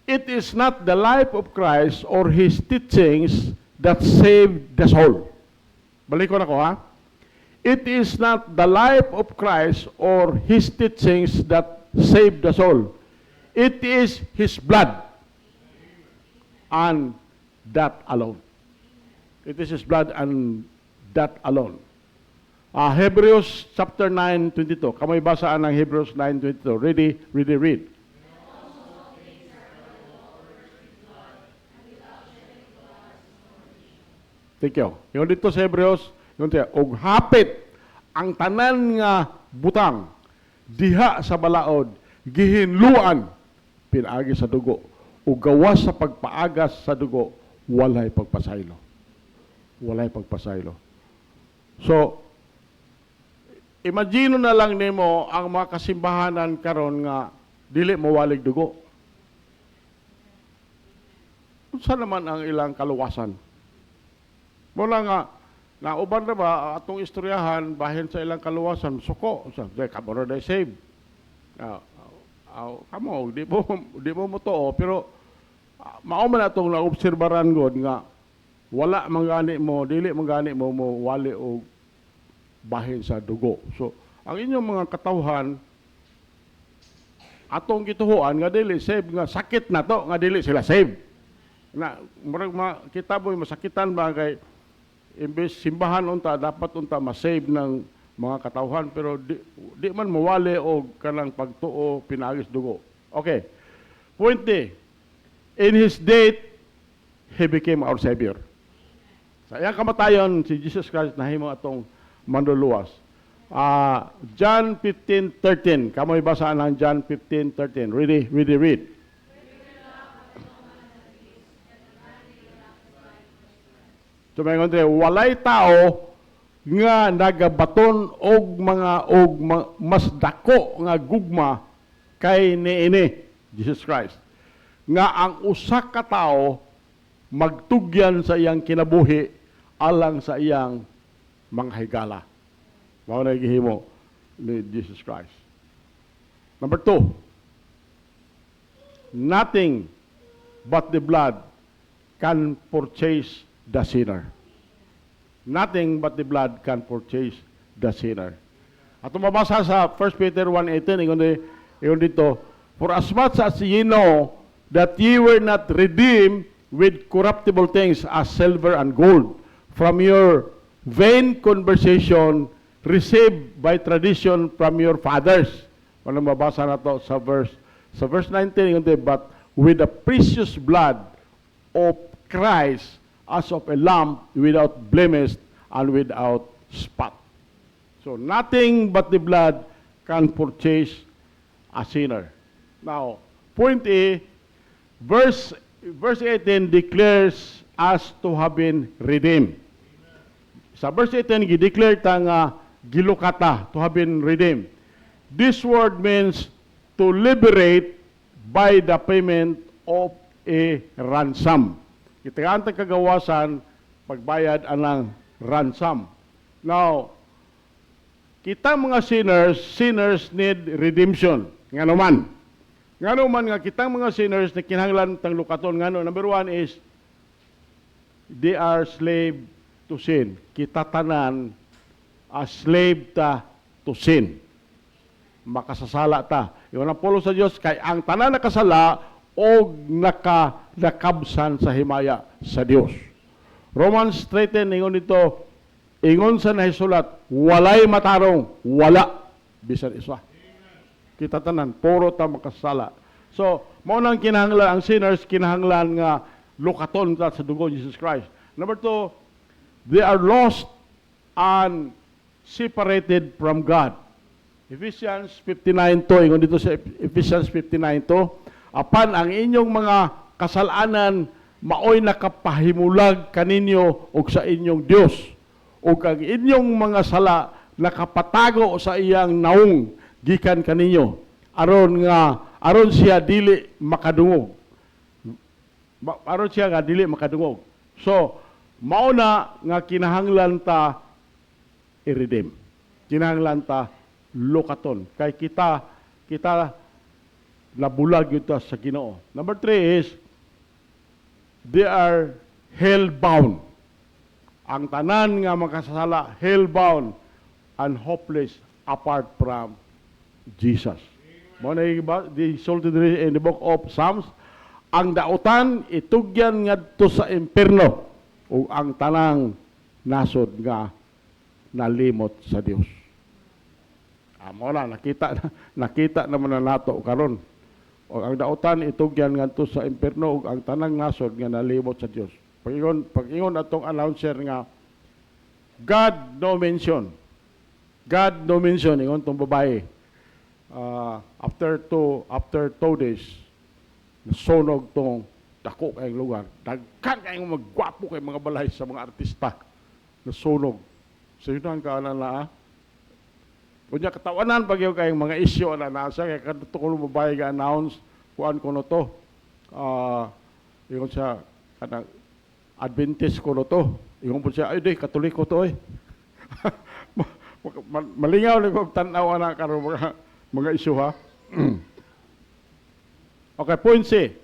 it is not the life of Christ or his teachings that saved the soul. Balik ko na ko, ha? It is not the life of Christ or his teachings that saved the soul. It is his blood. And that alone. It is his blood and that alone. Hebrews chapter 9:22. Kamay basaan ng Hebrews 9:22. Ready, read. Thank you. Yung dito sa Hebrews, yung tiya, og hapit ang tanan nga butang diha sa balaod, gihinluan, pinaagi sa dugo, o gawas sa pagpaagas sa dugo, walay pagpasaylo. Walay pagpasaylo. So, imagine na lang nimo ang mga kasimbahanan karon nga dili mawalig dugo. Unsa naman ang ilang kaluwasan? Mula nga, nauban na ba atong istoryahan bahin sa ilang kaluwasan, suko, kamo na save. Kamo, di mo mo to, pero mauman na itong naobserbaran god nga wala mangani mo, dili mangani mo wali o bahin sa dugo. So, ang inyong mga katawhan, atong gituhuan nga dili save, nga sakit na to, nga dili sila save. Na, kita mo masakitan ba kay imbes simbahan unta, dapat unta ma-save ng mga katawhan, pero di man mawali o kanang pagtuo, pinagis dugo. Okay. Point D. In his death, he became our Savior. Sa iyang kamatayon, si Jesus Christ nahimo atong manluluwas. John 15:13. Kamoy basaan ng John 15:13. Read. So may konti, walay tao nga nagabaton og mas dako nga gugma kay niini Jesus Christ. Nga ang usa ka tawo magtugyan sa iyang kinabuhi alang sa iyang mga higala. Mao na gihimo ni Jesus Christ. Number 2. Nothing but the blood can purchase the sinner. Nothing but the blood can purchase the sinner. At mabasa sa 1 Peter 1:18, ingon dito, for as much as ye know that ye were not redeemed with corruptible things as silver and gold from your vain conversation received by tradition from your fathers. Ano mabasa na to sa verse 19, ingon but with the precious blood of Christ as of a lamb without blemish and without spot. So nothing but the blood can purchase a sinner. Now, point A, verse 18 declares us to have been redeemed. Sa verse 18, gi-declare ta nga gilukata, to have been redeemed. This word means to liberate by the payment of a ransom. Kitagaan ta kagawasan, pagbayad anang ransom. Now, kita mga sinners need redemption. Ngano man. Ngano man nga kitang mga sinners na kinahanglan tang lukaton ngano. Number one is they are slave to sin. Kita tanan a slave ta to sin. Makasasala ta. Iyon ang pulo sa Dios kay ang tanan nakasala o nakabsan sa himaya sa Dios. Romans 3:10 ingon dito, ingon sa nahisulat, walay matarong, wala bisan isa. Kita tanan, puro ta makasala. So, mao nang kinahanglan ang sinners kinahanglan nga lukaton ta sa dugo ni Jesus Christ. Number two, they are lost and separated from God. Ephesians 59:2 ingon dito sa Ephesians 59:2, apan ang inyong mga kasalanan maoy nakapahimulag kaninyo og sa inyong Dios, ug ang inyong mga sala nakapatago sa iyang naong gikan kaninyo aron siya dili makadungog. Aron siya nga dili makadungog. So, mao na nga kinahanglan ta i-redeem. Kinahanglan ta lukaton. Kay kita nabulag yun sa Ginoo. Number 3 is they are hell-bound. Ang tanan nga makasala, hell-bound and hopeless apart from Jesus. Mo na di solted in the book of Psalms, ang dautan itugyan ngadto sa impierno ug ang tanang nasod nga nalimot sa Dios. Amo na nakita naman na nato karon. O ang dautan itugyan ngadto sa impierno ug ang tanang nasod nga nalimot sa Dios. Pag-ingon atong announcer nga God no mention. God no mention ingon tong babae. After two days nasunog tong dako kay lugar. Daghan kay maggwapo kay mga balay sa mga artista. Nasunog. So yun ang kaanan na kunya katawanan pag yung kayong mga isyo na nasa kaya kadto ko babae ga announce kuan ko no to. Ingon siya kanang Adventist ko no to. Ingon po siya ay di Katoliko to malingaw ni ko tan-aw ana karon mga isyu ha. Okay, point C.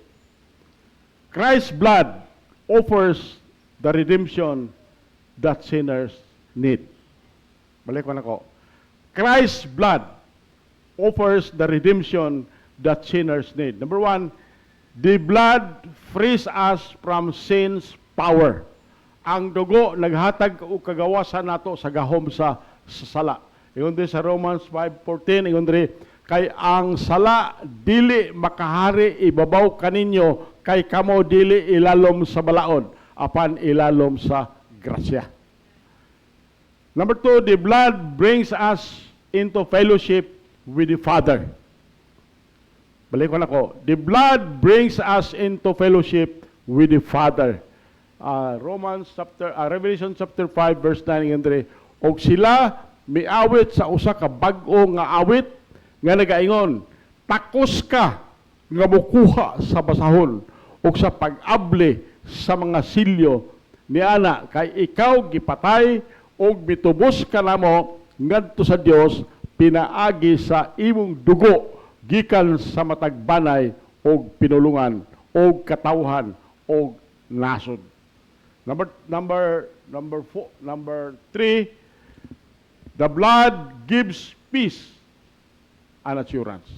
Christ's blood offers the redemption that sinners need. Balik ko na ko. Christ's blood offers the redemption that sinners need. Number one, the blood frees us from sin's power. Ang dugo naghatag og kagawasan nato sa gahom sa sala. Ingon din sa Romans 5:14, ingon din kay ang sala dili makahari ibabaw kaninyo kay kamo dili ilalom sa balaod apan ilalom sa grasya. Number 2, the blood brings us into fellowship with the Father. Balik ko na ko. The blood brings us into fellowship with the Father. Revelation chapter 5 verse 9 ingon og sila miawit sa usa ka bag-o nga awit nga nagaingon, takos ka nga mukuha sa basahon ug sa pag-abli sa mga silyo niana kay ikaw gipatay ug mitubos ka namo ngadto sa Dios pinaagi sa imong dugo gikan sa matag banay og pinulungan og katawhan og nasod. Number 3, the blood gives peace and assurance.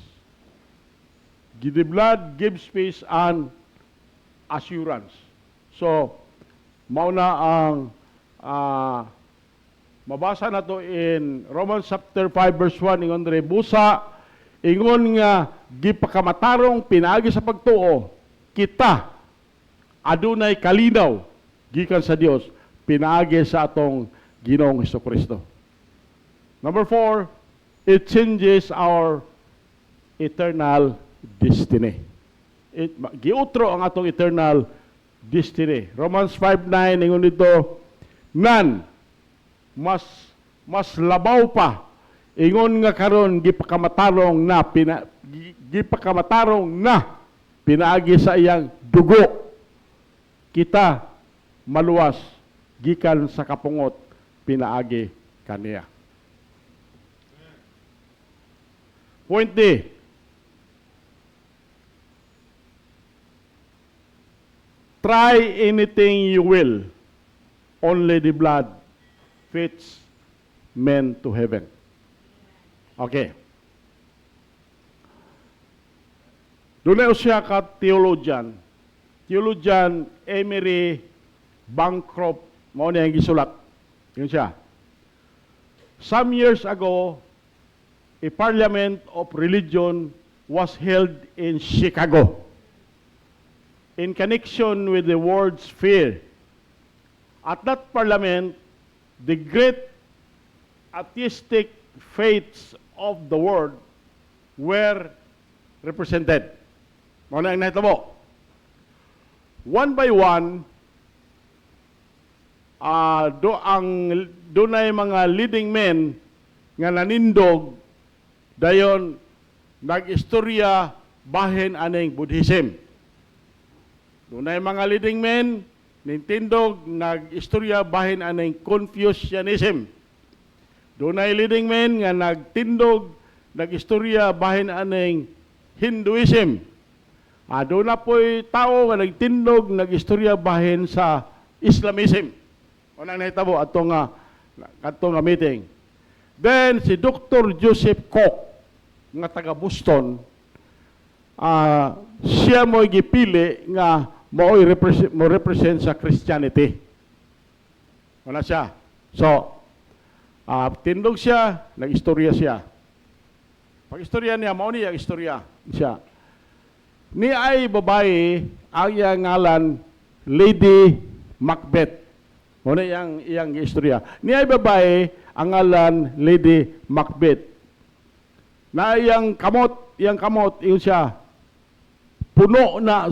The blood gives peace and assurance. So, mauna ang mabasa na to in Romans chapter 5 verse 1 ingon diri busa ingon nga gipakamatarong pinaagi sa pagtuo kita adunay kalinaw gikan sa Dios pinaagi sa atong Ginoong Hesukristo. Number 4, it changes our eternal destiny. Giutro ang atong eternal destiny. Romans 5:9 ingon dito, none mas labaw pa ingon nga karon gipakamatarong na pinaagi sa iyang dugo kita maluwas gikan sa kapungot pinaagi kaniya. Point D. Try anything you will, only the blood fits men to heaven. Okay. Doon siya ka theologian. Theologian Emery Bancroft, mao niya ang gisulat. Yun siya. Some years ago, a parliament of religion was held in Chicago in connection with the world's fair. At that parliament, the great atheistic faiths of the world were represented. Muna ang nahitabo. One by one, doon ay mga leading men nga nanindog dayon nag-istorya bahin aning Buddhism. Doon ay mga leading men nintindog nag-istorya bahin aning Confucianism. Doon ay leading men nga nagtindog nag-istorya bahin aning Hinduism. Doon na po'y tao nga nagtindog nag-istorya bahin sa Islamism. Unang nahitabo atong nga meeting. Then si Dr. Joseph Koch nga taga Boston, siya mo'y gipili nga mo represent sa Christianity. Wala siya. So, tindog siya, nag-istorya siya. Pag-istorya niya, mao niya istorya siya. Ni ay babae, ang iyang ngalan, Lady Macbeth. Muna iyang istorya. Ni ay babae, ang ngalan, Lady Macbeth. Na iyang kamot, iyon siya, puno na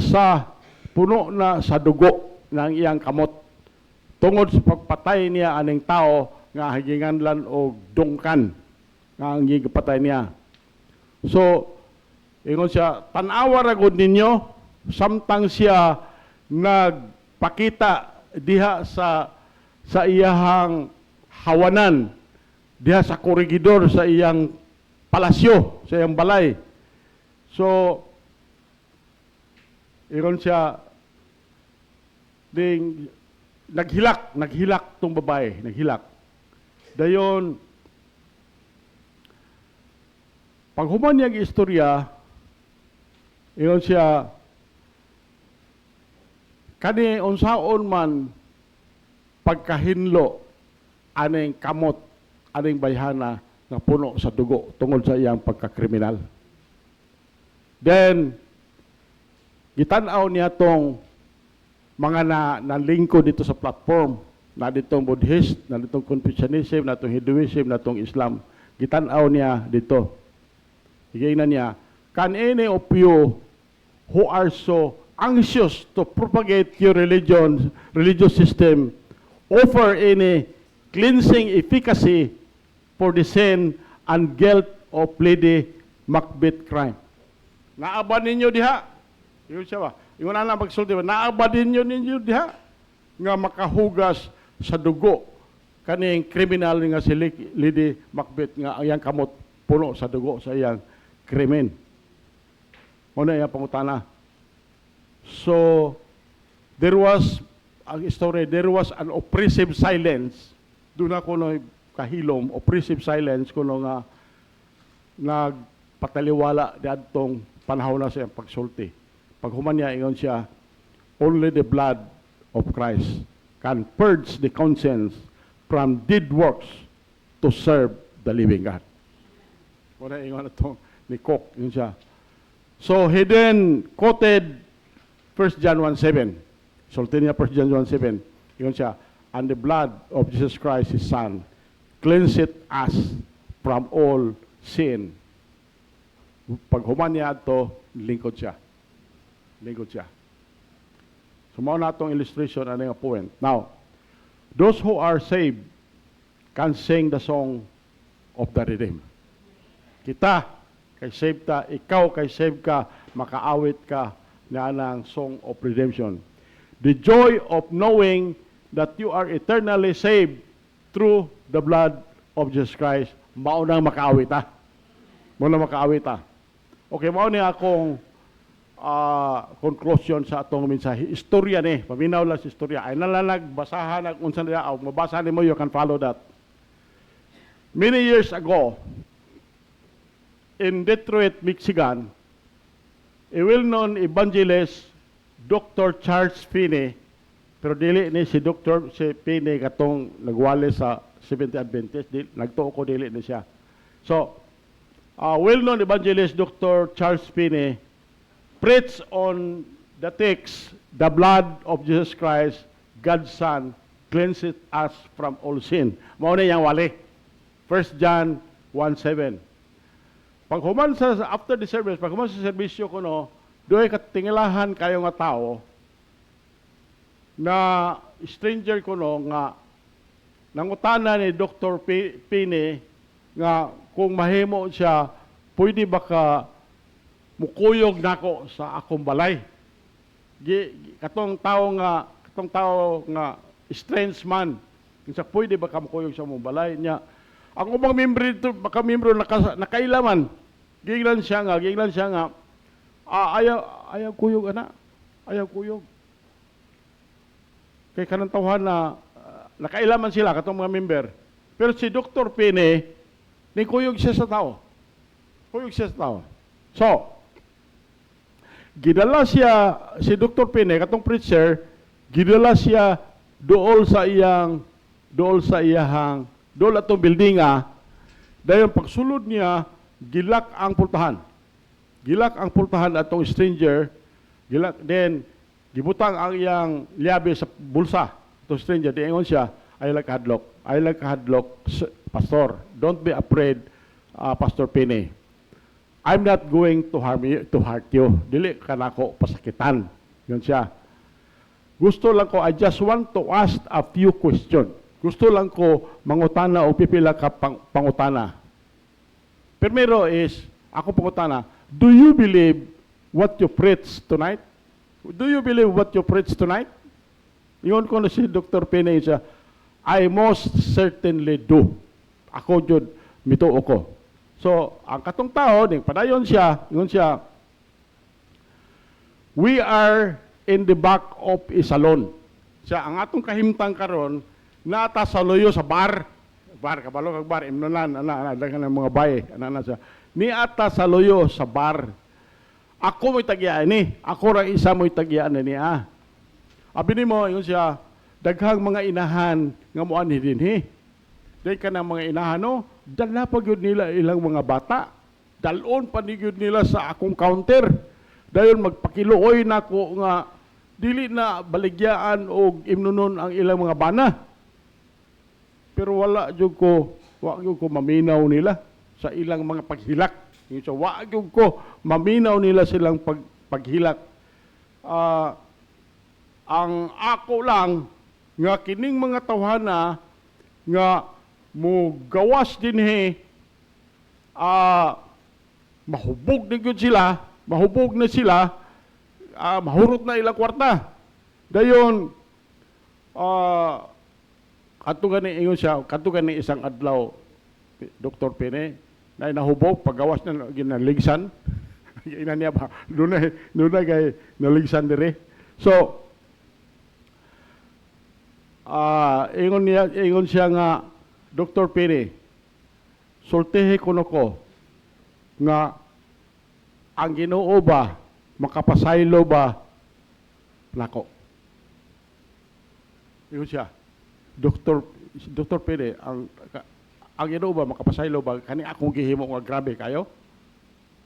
sa dugo ng iyang kamot. Tungod sa pagpatay niya aning tao, nga higinganlan o dungkan, nga ang gigapatay niya. So, ingon siya, tanawa ragod ninyo, samtang siya nagpakita diha sa iyahang hawanan, diha sa korigidor, sa iyang palasyo, sa iyang balay. So, ingon siya, naghilak tong babae, naghilak. Dayon, pag human niyang istorya, ingon siya, kani unsaon man pagkahinlo aning kamot, aning bayhana nga puno sa dugo tungod sa iyang pagkakriminal. Then, gitanaw niya tong mga nalingkod dito sa platform, na ditong Buddhist, na ditong Confucianism, na itong Hinduism, na itong Islam. Gitanaw niya dito. Higayna niya, can any of you who are so anxious to propagate your religious system, offer any cleansing efficacy for the sin and guilt of Lady Macbeth crime? Naaba ninyo diha? Yun siya ba? Yung na magsulti ba? Naaba ninyo diha? Nga makahugas sa dugo kaning kriminal nga si Lady Macbeth nga ang iyang kamot puno sa dugo sa iyang krimen. Muna iyang pangutana. So, there was an oppressive silence. Doon ako kahilom, oppressive silence kuno nga nagpataliwala diadtong panahon na sa iyang pagsulti. Pag human niya, ingon siya, only the blood of Christ can purge the conscience from dead works to serve the living God. Muna ingon ito ni Koch, yun siya. So, he then quoted 1 John 1:7. Sulti niya 1 John 1:7. Yun siya, and the blood of Jesus Christ, His Son, cleanseth us from all sin. Pag human niya ito, lingkod siya. Lingkod siya. So, mao na itong illustration, ano yung point. Now, those who are saved can sing the song of the redeemed. Kita, kay save ta, ikaw kay save ka, makaawit ka na ng song of redemption. The joy of knowing that you are eternally saved through the blood of Jesus Christ, maunang makaawit ha. Muna makaawita. Okay, mao ni akong conclusion sa atong mensahe. Istorya ni, paminaw lang sa istorya. Ay nalalag, basahan, unsan niya, mabasa ni mo, you can follow that. Many years ago, in Detroit, Michigan, a well-known evangelist, Dr. Charles Finney, pero dili ni si Dr. si Finney katong nagwali sa Seventh Adventist, nagtuo ko dili ni siya. So, well-known evangelist Dr. Charles Finney preached on the text, the blood of Jesus Christ, God's Son, cleanses us from all sin. Mao ni yang wali. 1 John 1:7. Paghuman sa after the service, paghuman sa serbisyo ko no, doy katingilahan kayo nga tao na stranger ko no nga nangutana ni Dr. Finney nga kung mahimo siya, pwede ba ka mukuyog nako sa akong balay? Katong tao nga strange man, kinsa pwede ba ka mukuyog sa mong balay niya? Ang ubang membro dito, baka membro nakailaman. Ginglan siya nga, ayaw kuyog ana, ayaw kuyog. Kay kanang tawhan na nakailaman sila katong mga member. Pero si Dr. Finney, ni kuyog siya sa tao. Kuyog siya sa tao. So, gidala siya, si Dr. Finney, katong preacher, gidala siya dool atong building dayon pagsulod niya, gilak ang pultahan. Gilak ang pultahan atong stranger, then, gibutang ang iyang liabe sa bulsa. Itong stranger, diingon siya, I like hadlock, Pastor. Don't be afraid, Pastor Finney. I'm not going to hurt you. Dili ka nako pasakitan. Yun siya. Gusto lang ko, I just want to ask a few questions. Gusto lang ko mangutana o pipila ka pangutana. Primero is, ako pangutana, do you believe what you preach tonight? Do you believe what you preach tonight? Yun ko na si Dr. Finney siya, I most certainly do. Ako jud mituo ko. So, ang katong tao, padayon siya, yun siya, we are in the back of a salon. Siya, ang atong kahimtang karon nata sa loyo sa bar. Kabalo kag bar, imnonan, dagan mga baye, siya. Ni ata sa loyo sa bar. Ako mo'y tagyaan ni. Ako ra isa mo'y tagyaan ni Abi ni mo, yun siya, daghang mga inahan nga mo ani dinhi. Dahil ka ng mga inahan, no? Dala pa yun nila ilang mga bata. Dalon pa yun nila sa akong counter. Dahil magpakiluoy na ko nga dili na baligyaan o imnunon ang ilang mga bana. Pero wala jud ko maminaw nila sa ilang mga paghilak. So, wag ko maminaw nila silang paghilak. Ang ako lang nga kining mga tawhana nga mo gawas dinhi mahubog na sila mahurot na ilang kwarta. Dayon kadto gani isang adlaw Dr. Finney na nahubog paggawas na ginaligsan. Ina niya ba dunay kay naligsan dire. So ingon siya nga Dr. Finney, sultihi ko nga ang Ginoo ba makapasaylo ba nako. Ingon siya, Dr. Finney, ang Ginoo ba makapasaylo ba kani akong gihimo nga grabe kayo?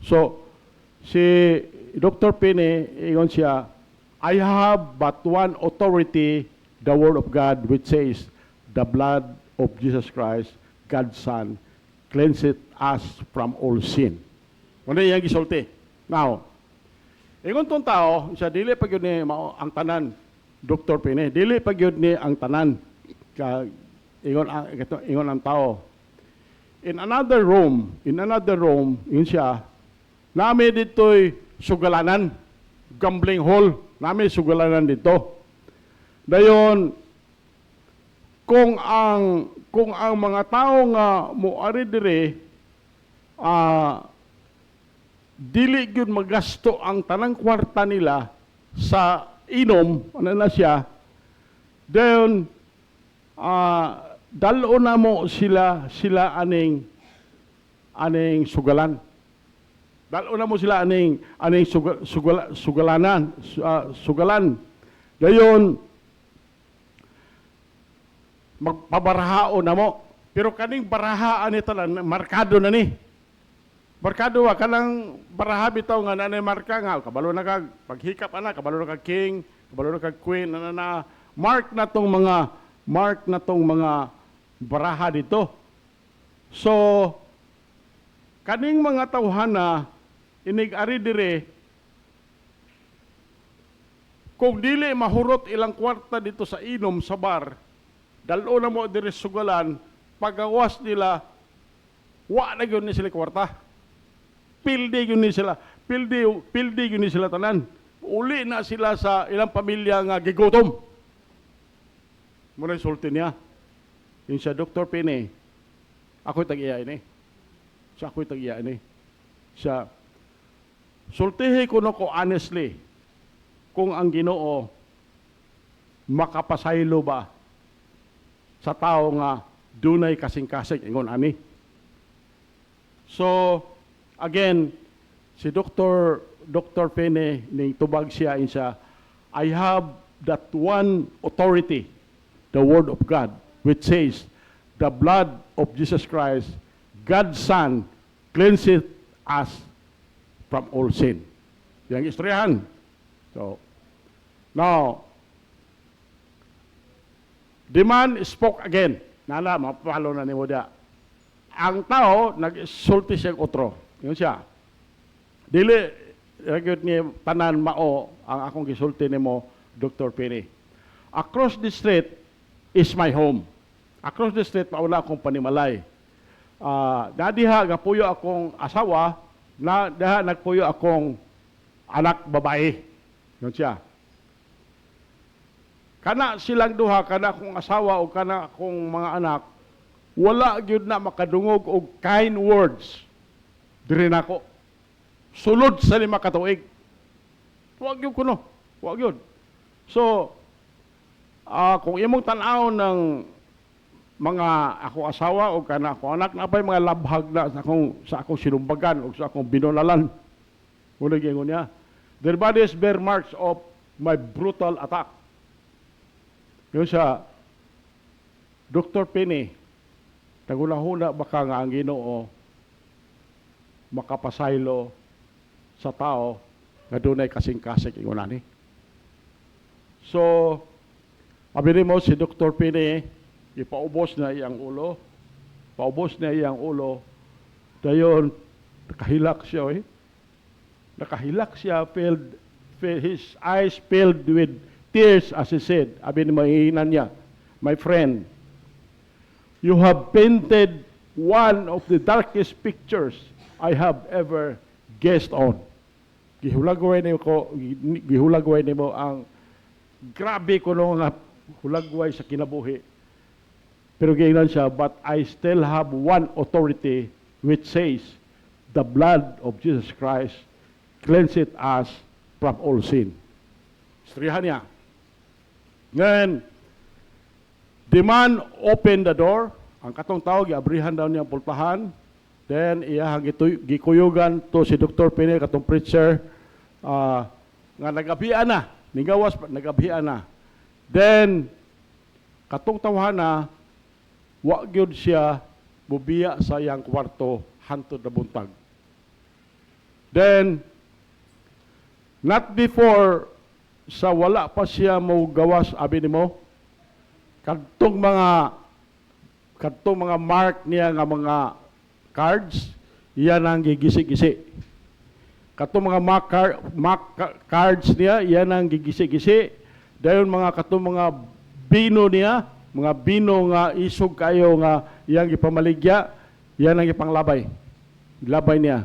So si Dr. Finney ingon siya, I have but one authority, the word of God, which says, the blood of Jesus Christ, God's Son, cleanseth us from all sin. Ano yung gisulti? Now, ingon tong tao, siya dili pag yun ni ang tanan, Dr. Finney, dili pag yun ni ang tanan, ingon ang tao. In another room, yun siya, nami dito'y sugalanan, gambling hall, nami sugalanan dito. Dayon, kung ang mga tao nga moari dire dili gyud magasto ang tanang kwarta nila sa inom, ano na siya, then, dalo na mo sila aning sugalan. Dalo na mo sila aning sugalan. Dayon, magpabarahaon na mo. Pero kaning barahaan ito lang, markado na ni. Markado wa kanang baraha bitaw nga nanay marka nga kabalo na kag paghikap ana, kabalo na kag king, kabalo na kag queen na mark na tong mga baraha dito. So kaning mga tawhana inig-ari dire kung dili mahurot ilang kwarta dito sa inom sa bar, dalo na mo dire sugalan, pagawas nila wa na gyud ni sila kwarta. Pildi yun ni sila. Pildi yun ni sila tanan. Uli na sila sa ilang pamilya nga gigutom. Muna sulti niya. Yung siya, Dr. Pene, ako'y tag-iya ini. Siya, ako'y tag-iya ini. Siya, sultihi ko na ko honestly, kung ang Ginoo makapasaylo ba sa tao nga dunay kasing-kasing ingon ani. So, again, si Dr. Pene, ning tubag siya insa, I have that one authority, the Word of God, which says, the blood of Jesus Christ, God's Son, cleanseth us from all sin. Yang istoryahan. So, now, the man spoke again. Nana, mapapalo na ni mo dia. Ang tao, nag-sulti siya otro. Yun siya. Dili, ragyot ni tanan mao ang akong gisulti ni mo, Dr. Pene. Across the street is my home. Across the street, pauna akong panimalay. Nadiha, gapuyo akong asawa, nadiha nagpuyo akong anak babae. Yun siya. Kana silang duha, kana akong asawa o kana akong mga anak, wala gyud na makadungog og kind words diri nako. Sulod sa 5 ka tuig. Wag gyud kuno. Wag gyud. So, kung imong tan-aw ng mga ako asawa o kana ako anak, napay mga labhag na sa akong sinumbagan o sa akong binulalan. Muna gingon niya. Their bodies bear marks of my brutal attack. Yun siya, Dr. Pene, nagulahuna baka nga ang Ginoo makapasaylo sa tao nga dunay kasing-kasing ingon ani. So, abili mo si Dr. Pene, ipaubos na iyang ulo. Paubos na iyang ulo. Dayon, nakahilak siya Nakahilak siya, his eyes filled with tears as he said. Abili mo ihinan niya, my friend, you have painted one of the darkest pictures I have ever guessed on. Gihulagway nimo ang grabe ko no nga hulagway sa kinabuhi. Pero giingnan siya, but I still have one authority which says, the blood of Jesus Christ cleanseth us from all sin. Istrihan niya. Ngayon, the man opened the door. Ang katong tao, giabrihan daw niya ang pultahan. Then, iyahang gikuyugan to si Dr. Pene, katong preacher, nga nagabian na. Nigawas, nagabian na. Then, katong tawhana, wa gyud siya bubiya sa iyang kwarto hantod na buntag. Then, not before sa wala pa siya mo gawas, abi nimo, kadtong mga mark niya nga mga cards, iyan ang gigisi-gisi. Katong mga cards niya, iyan ang gigisi-gisi. Dayon katong mga bino niya, mga bino nga isog kayo nga iyang ipamaligya, iyan ang ipanglabay. Labay niya.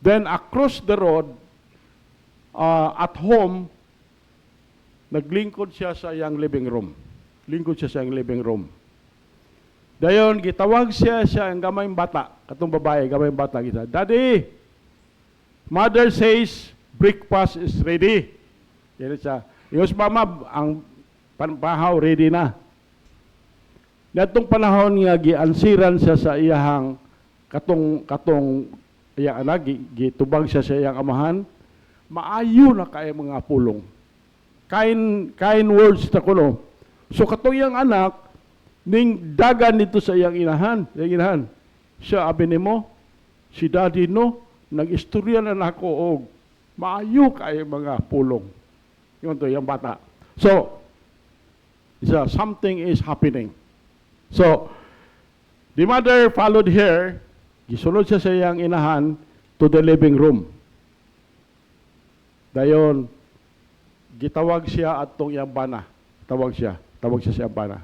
Then across the road, at home, naglingkod siya sa iyang living room. Lingkod siya sa iyang living room. Dayon, gitawag siya ang gamayng bata, katong babae, gamayng bata kita. Daddy, Mother says, breakfast is ready. Yan siya. Yung si mama, ang panpahaw ready na. Natong panahon nga giansiran siya sa iyahang katong iyang anak, gitubag siya sa iyang amahan, maayo na kay mga pulong. Kain words ta kuno. So katong iyang anak, ning dagan dito sa iyang inahan. Siya abi nimo, si daddy no, nag-istorya na nako og maayo kay mga pulong. Yun to, yung bata. So, something is happening. So, the mother followed her, gisulod siya sa iyang inahan to the living room. Dayon, gitawag siya at tong iyang bana. Tawag siya sa iyang bana.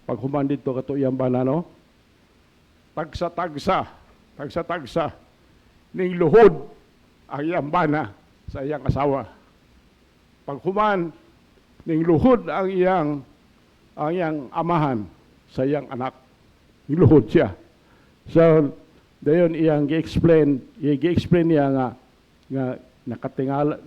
Pag human dito kato iyang bana, no? Tagsa-tagsa, ning luhod ang iyang bana sa iyang asawa. Pag human, ning luhod ang iyang amahan sa iyang anak. Niluhod siya. So, dayon iyang gi-explain niya nga nakatingala,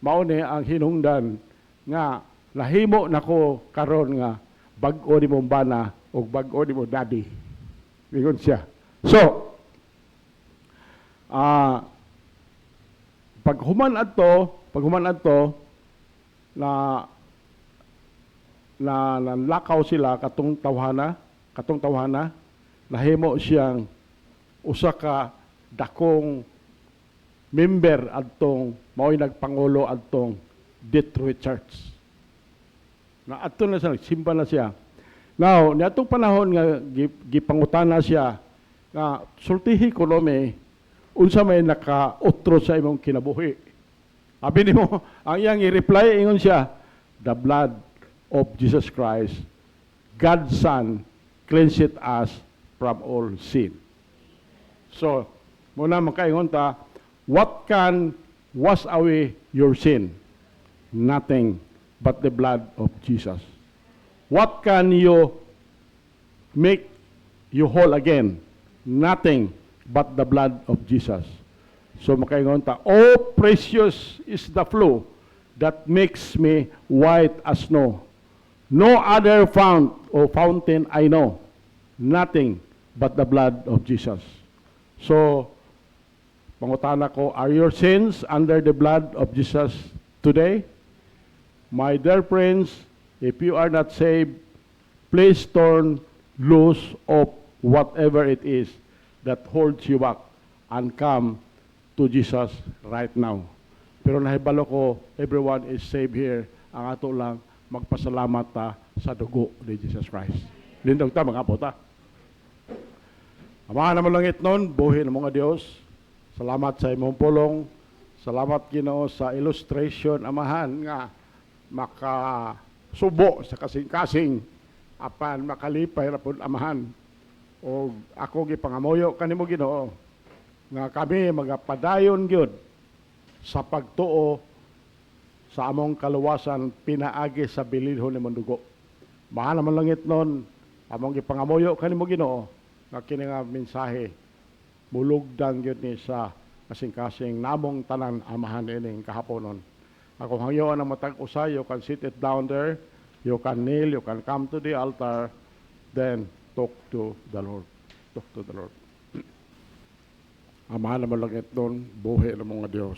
maune ang hinungdan nga lahimo nako karon nga bag-o ni mong bana o bag-o ni mong daddy. Ingon siya. So, pag human adto na nanlakaw sila katong tawhana nahimo siyang usa ka dakong member adtong mao'y nagpangulo adtong Detroit Church. Na adto na siya, simba na siya. Now, niadtong panahon nga gipangutana siya nga sultihi kuno me unsa may nakautro sa imong kinabuhi. Abi nimo, ang iyang i-reply ingon siya, the blood of Jesus Christ, God's Son, cleanseth us from all sin. So, muna makaingon ta, what can wash away your sin? Nothing but the blood of Jesus. What can you make you whole again? Nothing but the blood of Jesus. So makaingon ta, oh precious is the flow that makes me white as snow. No other fount or fountain I know, nothing but the blood of Jesus. So, pangutana ko, are your sins under the blood of Jesus today? My dear friends, if you are not saved, please turn loose of whatever it is that holds you back and come to Jesus right now. Pero nahibalo ko, everyone is saved here. Ang ato lang, magpasalamat ta sa dugo ni Jesus Christ. Lindog ta, mga apo ta. Amahan naman langit nun, buhi ng mga Diyos. Salamat sa imong pulong. Salamat Ginoo sa illustration, amahan, nga makasubo sa kasing-kasing apan makalipay ra pud amahan. O ako gipangamoyo kanimo Ginoo nga kami magapadayon gyud sa pagtuo sa among kaluwasan pinaagi sa bilidhon ni dugo. Mahal naman langit nun, among gipangamoyo kanimo Ginoo nga kini nga mensahe mulugdang gyud ni sa kasing-kasing namong tanan amahan ining kahaponon. Ako hangyo ang matag usay, you can sit it down there, you can kneel, you can come to the altar, then talk to the Lord. Talk to the Lord. Amahan naman langit nun, buhi ng mga Diyos.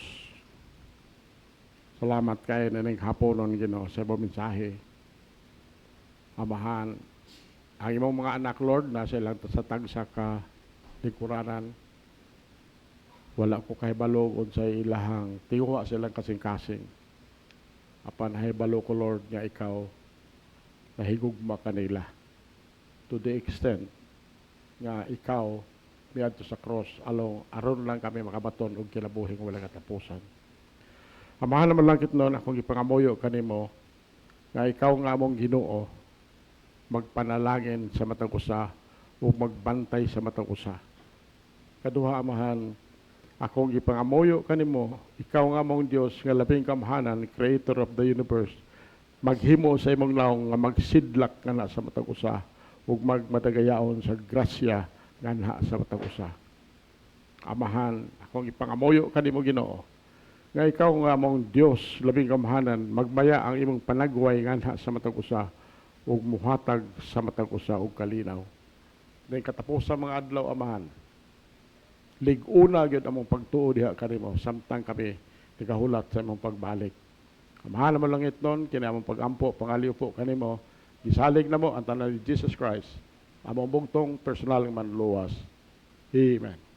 Salamat kayo na ning haponon Ginoo sa ibang mensahe. Amahan, ang imong mga anak Lord na silang sa tagsa ka lingkuranan. Wala ko kahibalo sa ilahang tiwa silang kasing-kasing. Apan hibalo ko Lord nga ikaw nahigugma kanila to the extent nga ikaw miadto sa cross aron lang kami makabaton og kinabuhi nga wala katapusan. Amahan naman lang kitnon akong ipangamoyo kanimo nga ikaw nga among Ginoo magpanalangin sa matang usa o magbantay sa matang usa. Kaduha amahan, akong ipangamoyo kanimo, ikaw nga among Dios nga labing kamhanan, creator of the universe, maghimo sa imong naong nga magsidlak nga na sa matang usa ug magmadagayaon sa grasya nga na sa matang usa. Amahan, akong ipangamoyo kanimo Ginoo nga ikaw nga mong Dios labing kamahanan magmaya ang imong panagway nganha sa matag usa ug muhatag sa matag usa og kalinaw. Then katapusan mga adlaw amahan. Lig-una gyud among pagtuo diha kanimo samtang kami nagahulat sa imong pagbalik. Amahan naman lang itnon kini among pagampo pangaliw po kanimo. Gisalig namo ang tanan ni Jesus Christ. Among bugtong personal nga manluwas. Amen.